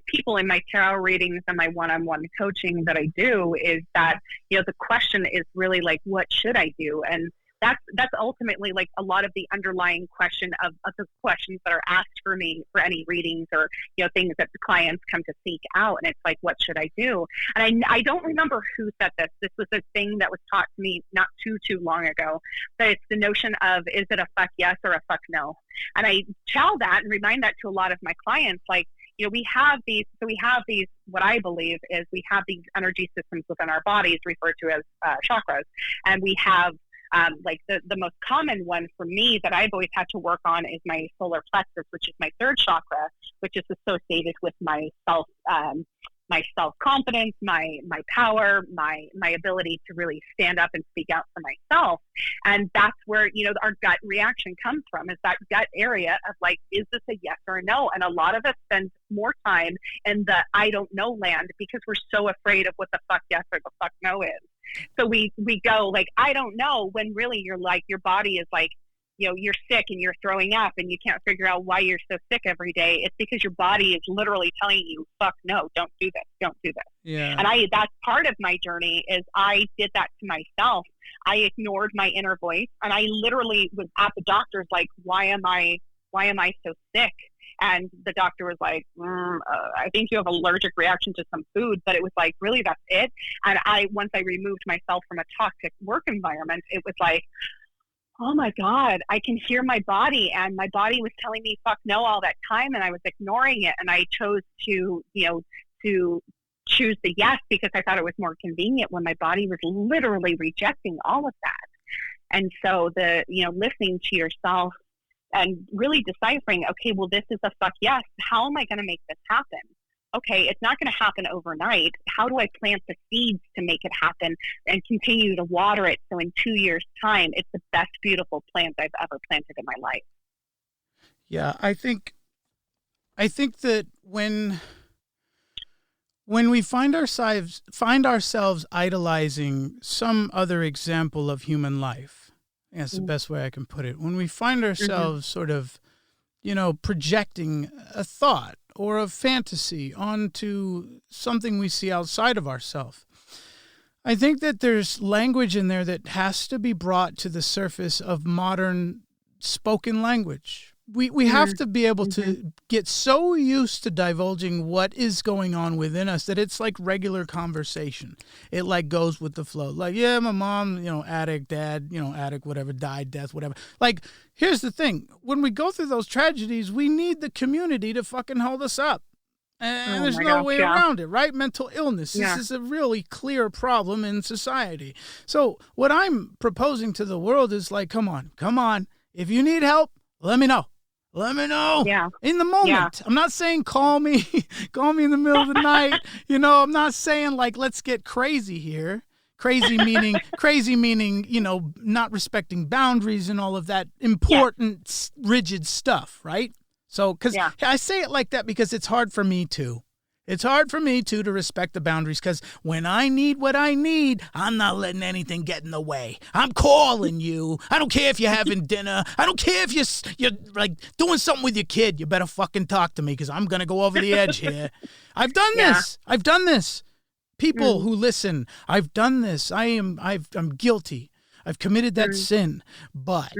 people in my tarot readings and my one-on-one coaching that I do, is that, the question is really like, what should I do? And that's ultimately like a lot of the underlying question of the questions that are asked for me for any readings or, things that the clients come to seek out. And it's like, what should I do? And I don't remember who said this. This was a thing that was taught to me not too long ago, but it's the notion of, is it a fuck yes or a fuck no? And I tell that and remind that to a lot of my clients, like, we have these, what I believe is we have these energy systems within our bodies referred to as chakras. And we have like the most common one for me that I've always had to work on is my solar plexus, which is my third chakra, which is associated with my self-confidence, my power, my ability to really stand up and speak out for myself. And that's where, our gut reaction comes from, is that gut area of like, is this a yes or a no? And a lot of us spend more time in the I don't know land because we're so afraid of what the fuck yes or the fuck no is. So we go like, I don't know, when really you're like, your body is like, you're sick and you're throwing up and you can't figure out why you're so sick every day. It's because your body is literally telling you, fuck no, don't do this. Yeah. And that's part of my journey, is I did that to myself. I ignored my inner voice, and I literally was at the doctor's like, why am I so sick? And the doctor was like, I think you have an allergic reaction to some food. But it was like, really, that's it? And once I removed myself from a toxic work environment, it was like, oh my God, I can hear my body, and my body was telling me fuck no all that time, and I was ignoring it. And I chose to choose the yes because I thought it was more convenient when my body was literally rejecting all of that. And so listening to yourself and really deciphering, okay, well, this is a fuck yes. How am I going to make this happen? Okay, it's not going to happen overnight. How do I plant the seeds to make it happen and continue to water it so in 2 years' time, it's the best beautiful plant I've ever planted in my life? Yeah, I think that when we find ourselves idolizing some other example of human life, that's the best way I can put it. When we find ourselves sort of, projecting a thought or a fantasy onto something we see outside of ourselves, I think that there's language in there that has to be brought to the surface of modern spoken language. We have to be able to get so used to divulging what is going on within us that it's like regular conversation. It like goes with the flow. Like, yeah, my mom, addict, dad, addict, whatever, died, death, whatever. Like, here's the thing. When we go through those tragedies, we need the community to fucking hold us up. And there's no way around it, right? Mental illness. This is a really clear problem in society. So what I'm proposing to the world is like, come on. If you need help, let me know. Let me know. Yeah. In the moment. Yeah. I'm not saying call me in the middle of the night. You know, I'm not saying like, let's get crazy here. Crazy meaning, you know, not respecting boundaries and all of that important, rigid stuff, right? So, because I say it like that because it's hard for me too. It's hard for me too to respect the boundaries because when I need what I need, I'm not letting anything get in the way. I'm calling you. I don't care if you're having dinner. I don't care if you're like doing something with your kid. You better fucking talk to me because I'm going to go over the edge here. I've done this. I've done this. People who listen, I've done this. I'm guilty. I've committed that sin, but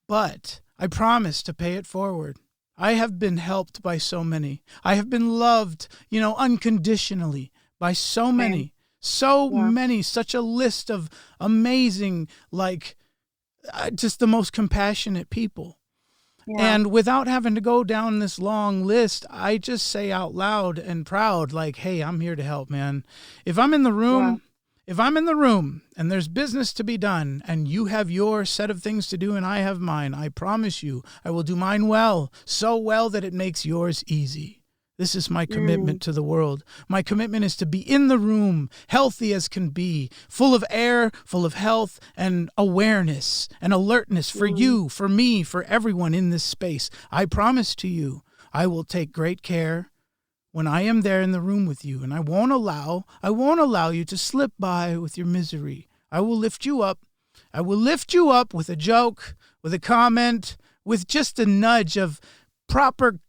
I promise to pay it forward. I have been helped by so many. I have been loved, you know, unconditionally by so many, many, such a list of amazing, like, just the most compassionate people. Yeah. And without having to go down this long list, I just say out loud and proud, like, hey, I'm here to help, man. If I'm in the room, and there's business to be done and you have your set of things to do and I have mine, I promise you I will do mine well, so well that it makes yours easy. This is my commitment to the world. My commitment is to be in the room, healthy as can be, full of air, full of health and awareness and alertness for you, for me, for everyone in this space. I promise to you, I will take great care when I am there in the room with you, and I won't allow you to slip by with your misery. I will lift you up. I will lift you up with a joke, with a comment, with just a nudge of proper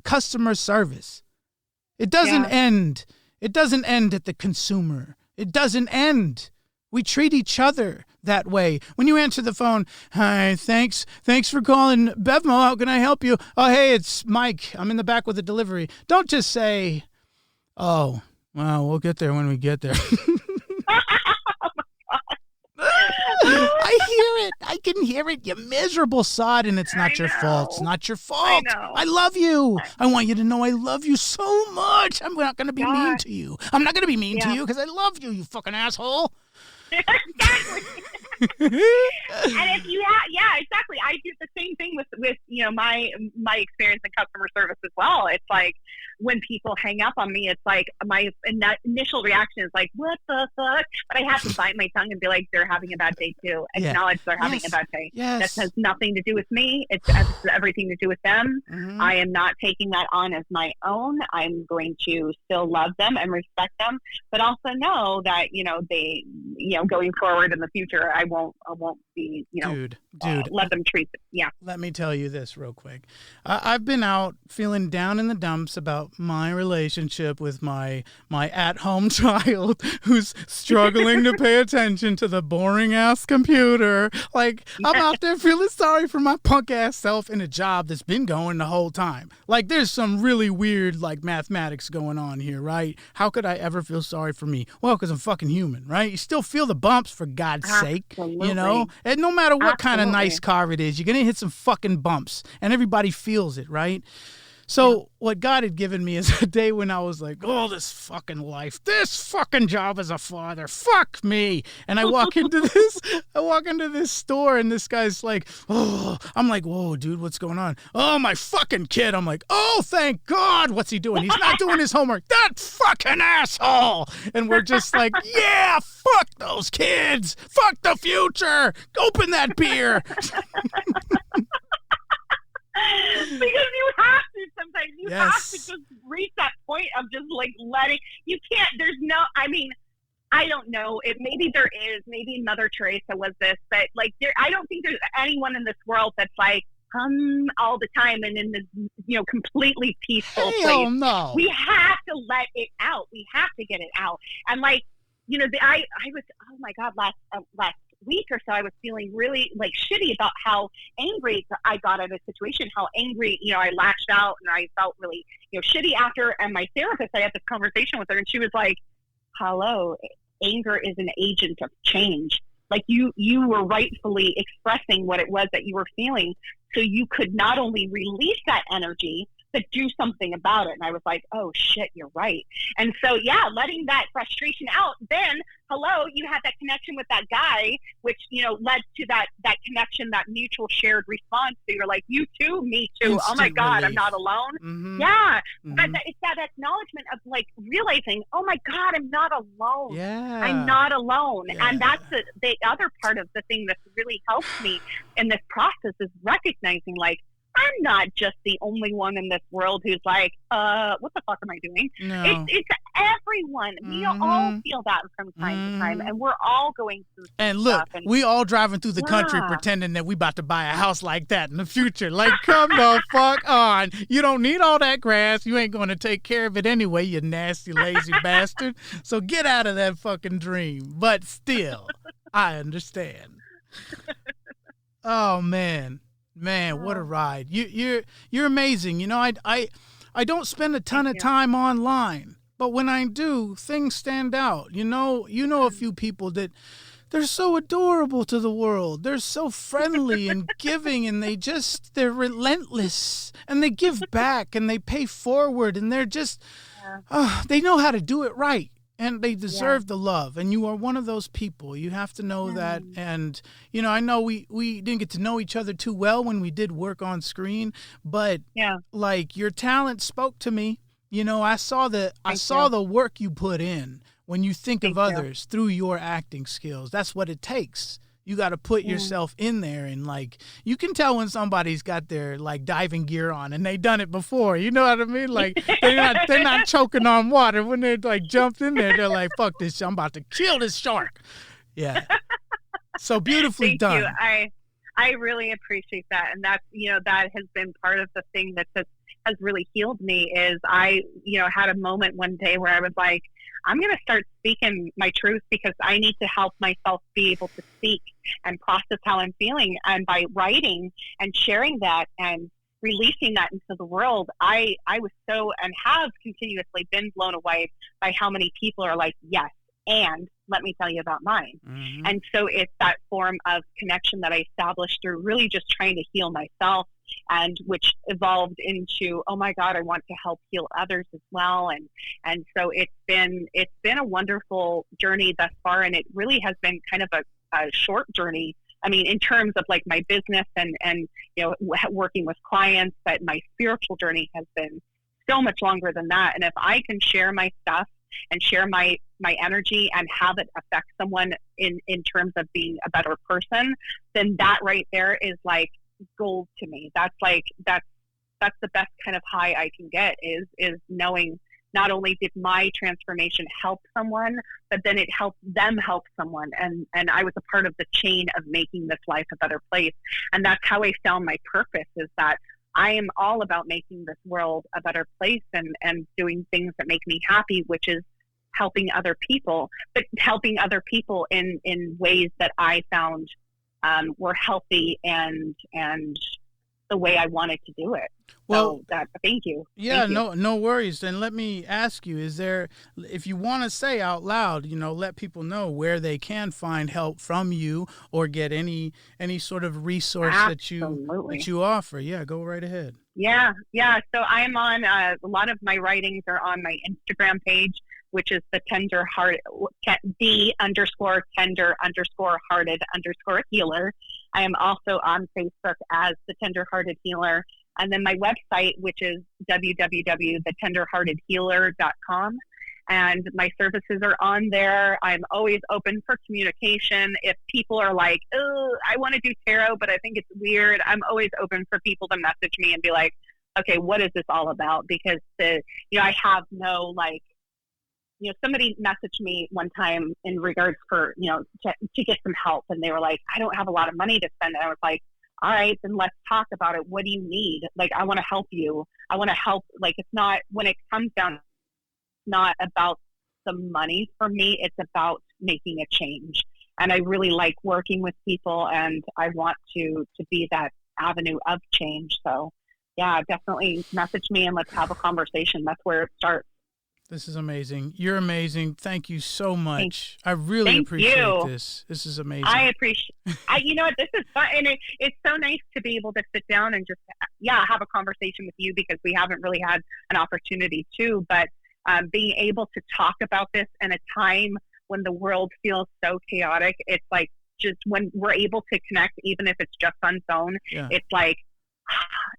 customer service. It doesn't end. It doesn't end at the consumer. It doesn't end. We treat each other that way. When you answer the phone, hi, thanks for calling Bevmo. How can I help you? Oh, hey, it's Mike. I'm in the back with a delivery. Don't just say, oh, well, we'll get there when we get there. I hear it. I can hear it. You miserable sod, and it's not your fault. It's not your fault. I love you. I want you to know I love you so much. I'm not going to be mean to you. I'm not going to be mean to you because I love you, you fucking asshole. Exactly. And if you exactly. I do the same thing with you know my experience in customer service as well. It's like when people hang up on me, it's like my initial reaction is like, what the fuck? But I have to bite my tongue and be like, they're having a bad day too. Acknowledge they're having a bad day. That has nothing to do with me. It has everything to do with them. I am not taking that on as my own. I'm going to still love them and respect them, but also know that, you know, they, you know, going forward in the future, I won't be, you know, dude, let them treat them. Yeah. Let me tell you this real quick. I've been out feeling down in the dumps about my relationship with my at-home child who's struggling to pay attention to the boring ass computer. Like, I'm out there feeling sorry for my punk ass self in a job that's been going the whole time. Like, there's some really weird, like, mathematics going on here, right? How could I ever feel sorry for me? Well, because I'm fucking human, right? You still feel the bumps, for God's sake, you know? And no matter what kind of nice car it is, you're going to hit some fucking bumps, and everybody feels it, right? So what God had given me is a day when I was like, oh, this fucking life, this fucking job as a father, fuck me. And I walk into this store, and this guy's like, oh, I'm like, whoa, dude, what's going on? Oh, my fucking kid. I'm like, oh, thank God. What's he doing? He's not doing his homework. That fucking asshole. And we're just like, yeah, fuck those kids. Fuck the future. Open that beer. Because you have to sometimes. You have to just reach that point of just like letting. You can't. There's no. I mean, I don't know. Maybe there is. Maybe Mother Teresa was this, but like, I don't think there's anyone in this world that's like all the time and in this, you know, completely peaceful place. No. We have to let it out. We have to get it out. And like, you know, I was, oh my God, last week or so, I was feeling really like shitty about how angry I got at a situation, how angry, you know, I lashed out, and I felt really, you know, shitty after. And my therapist, I had this conversation with her, and she was like, hello, anger is an agent of change. Like you were rightfully expressing what it was that you were feeling. So you could not only release that energy, to do something about it. And I was like, oh shit, you're right. And so, yeah, letting that frustration out, then hello, you had that connection with that guy, which, you know, led to that connection, that mutual shared response. So you're like, you too, me too. Instant oh my God, relief. I'm not alone. Mm-hmm. Yeah. Mm-hmm. But it's that acknowledgement of like realizing, oh my God, I'm not alone. Yeah. I'm not alone. Yeah. And that's the other part of the thing that's really helped me in this process is recognizing like, I'm not just the only one in this world who's like, what the fuck am I doing? No. It's everyone. We all feel that from time to time, and we're all going through And look, stuff. And we all driving through the country pretending that we about to buy a house like that in the future. Like, come the fuck on. You don't need all that grass. You ain't going to take care of it anyway, you nasty, lazy bastard. So get out of that fucking dream. But still, I understand. Oh, man. Man, what a ride. You're amazing. You know, I don't spend a ton of time online, but when I do, things stand out. You know a few people that they're so adorable to the world. They're so friendly and giving, and they're relentless, and they give back and they pay forward, and they're just they know how to do it right. And they deserve the love, and you are one of those people. You have to know that. And, you know, I know we didn't get to know each other too well when we did work on screen, but, like, your talent spoke to me. You know, I saw the work you put in when you think of others through your acting skills. That's what it takes. You got to put yourself in there, and like you can tell when somebody's got their like diving gear on and they done it before. You know what I mean? Like they're not choking on water when they're like jumped in there. They're like, "Fuck this! I'm about to kill this shark." Yeah. So beautifully done. Thank you. I really appreciate that, and that's that has been part of the thing that has really healed me. Is I had a moment one day where I was like, I'm going to start speaking my truth because I need to help myself be able to speak and process how I'm feeling. And by writing and sharing that and releasing that into the world, I was so and have continuously been blown away by how many people are like, yes, and let me tell you about mine. Mm-hmm. And so it's that form of connection that I established through really just trying to heal myself, and which evolved into, oh my God, I want to help heal others as well. And so it's been a wonderful journey thus far. And it really has been kind of a short journey. I mean, in terms of like my business and working with clients, but my spiritual journey has been so much longer than that. And if I can share my stuff and share my energy and have it affect someone in terms of being a better person, then that right there is like gold to me. That's the best kind of high I can get is knowing not only did my transformation help someone, but then it helped them help someone. And I was a part of the chain of making this life a better place. And that's how I found my purpose, is that I am all about making this world a better place and doing things that make me happy, which is helping other people, but helping other people in ways that I found were healthy and the way I wanted to do it. Well, so thank you. Yeah, thank you. No worries. And let me ask you, is there, if you want to say out loud, let people know where they can find help from you or get any sort of resource that you offer. Yeah, go right ahead. Yeah. So I'm on, a lot of my writings are on my Instagram page, which is the tender hearted healer. I am also on Facebook as the Tender Hearted Healer. And then my website, which is www.thetenderheartedhealer.com. And my services are on there. I'm always open for communication. If people are like, oh, I want to do tarot, but I think it's weird, I'm always open for people to message me and be like, okay, what is this all about? Because I have no somebody messaged me one time in regards for, to get some help. And they were like, I don't have a lot of money to spend. And I was like, all right, then let's talk about it. What do you need? Like, I want to help you. I want to help. Like, it's not, when it comes down, it's not about the money for me. It's about making a change. And I really like working with people, and I want to be that avenue of change. So yeah, definitely message me and let's have a conversation. That's where it starts. This is amazing. You're amazing. Thank you so much. I really Thank appreciate you. this. This is amazing. I appreciate. You know what? This is fun, and it's so nice to be able to sit down and just have a conversation with you, because we haven't really had an opportunity to. But being able to talk about this in a time when the world feels so chaotic, it's like just when we're able to connect, even if it's just on phone, it's like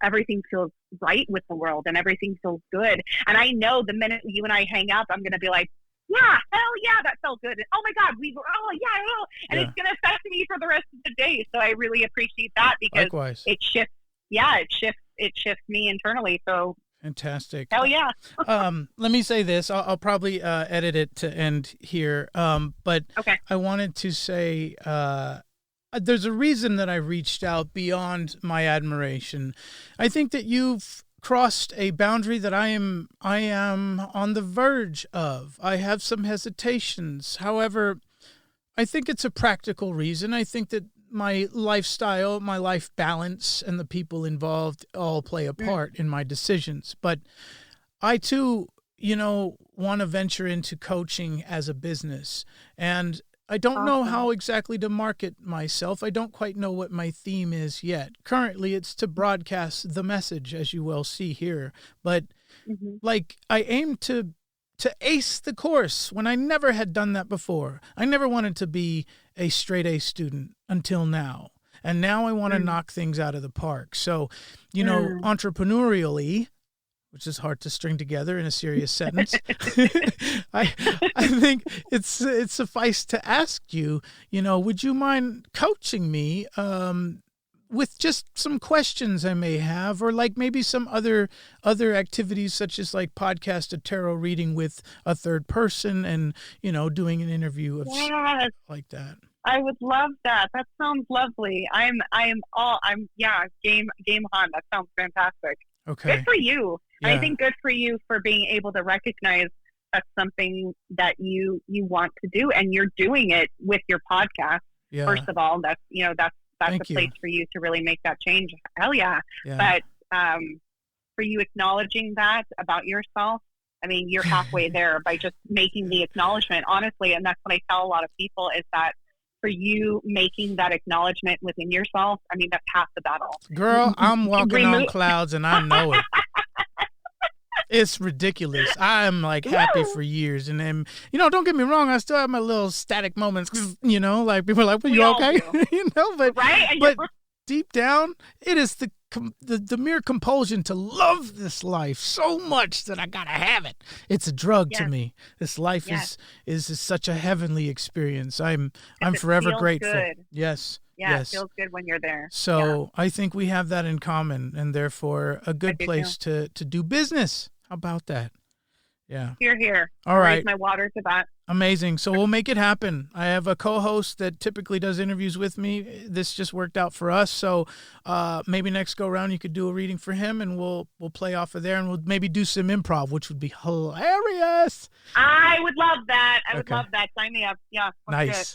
everything feels right with the world and everything feels good. And I know the minute you and I hang up, I'm going to be like, yeah, hell yeah, that felt good. And, oh my God, and it's going to affect me for the rest of the day. So I really appreciate that, because Likewise. it shifts me internally. So fantastic. hell yeah. Let me say this. I'll probably edit it to end here. But Okay. I wanted to say there's a reason that I reached out beyond my admiration. I think that you've crossed a boundary that I am on the verge of. I have some hesitations. However, I think it's a practical reason. I think that my lifestyle, my life balance, and the people involved all play a part in my decisions. But I too, want to venture into coaching as a business. And I don't know how exactly to market myself. I don't quite know what my theme is yet. Currently, it's to broadcast the message, as you will see here. But I aim to ace the course when I never had done that before. I never wanted to be a straight A student until now. And now I want to knock things out of the park. So, entrepreneurially, which is hard to string together in a serious sentence, I think it's suffice to ask you, would you mind coaching me with just some questions I may have, or like maybe some other activities, such as like podcast a tarot reading with a third person, and doing an interview of like that. I would love that. That sounds lovely. I'm game on. That sounds fantastic. Okay. Good for you. Yeah. I think good for you for being able to recognize that's something that you want to do, and you're doing it with your podcast. Yeah. First of all, that's Thank a place for you to really make that change. Hell yeah. But for you acknowledging that about yourself, I mean, you're halfway there by just making the acknowledgement, honestly. And that's what I tell a lot of people, is that for you making that acknowledgement within yourself, I mean, that's half the battle. Girl, I'm walking on clouds, and I know it. It's ridiculous. I'm like happy for years. And then, don't get me wrong, I still have my little static moments, like people are like, well, you okay? But, right? But deep down, it is the mere compulsion to love this life so much that I gotta have it. It's a drug to me. This life is such a heavenly experience. I'm forever grateful. Good. Yes. Yeah, it feels good when you're there. So I think we have that in common, and therefore a good place to do business. How about that? Yeah. Here. All right. Raise my water to that. Amazing. So we'll make it happen. I have a co-host that typically does interviews with me. This just worked out for us. So maybe next go around you could do a reading for him, and we'll play off of there, and we'll maybe do some improv, which would be hilarious. I would love that. I would love that. Sign me up. Yeah.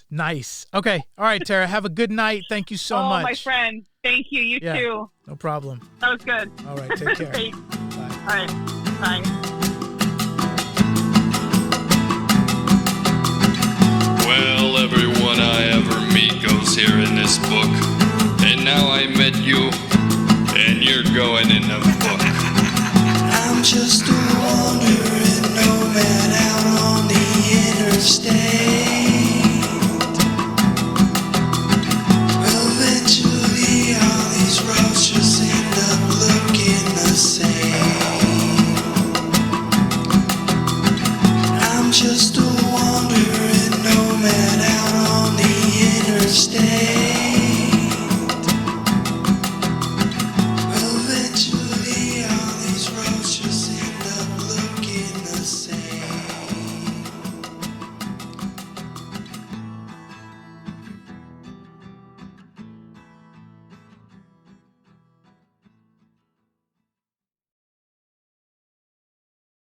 Nice. Okay. All right, Tara. Have a good night. Thank you so much. Oh, my friend. Thank you. You too. No problem. That was good. All right. Take care. Great. Bye. All right. Bye. Well, everyone I ever meet goes here in this book. And now I met you, and you're going in the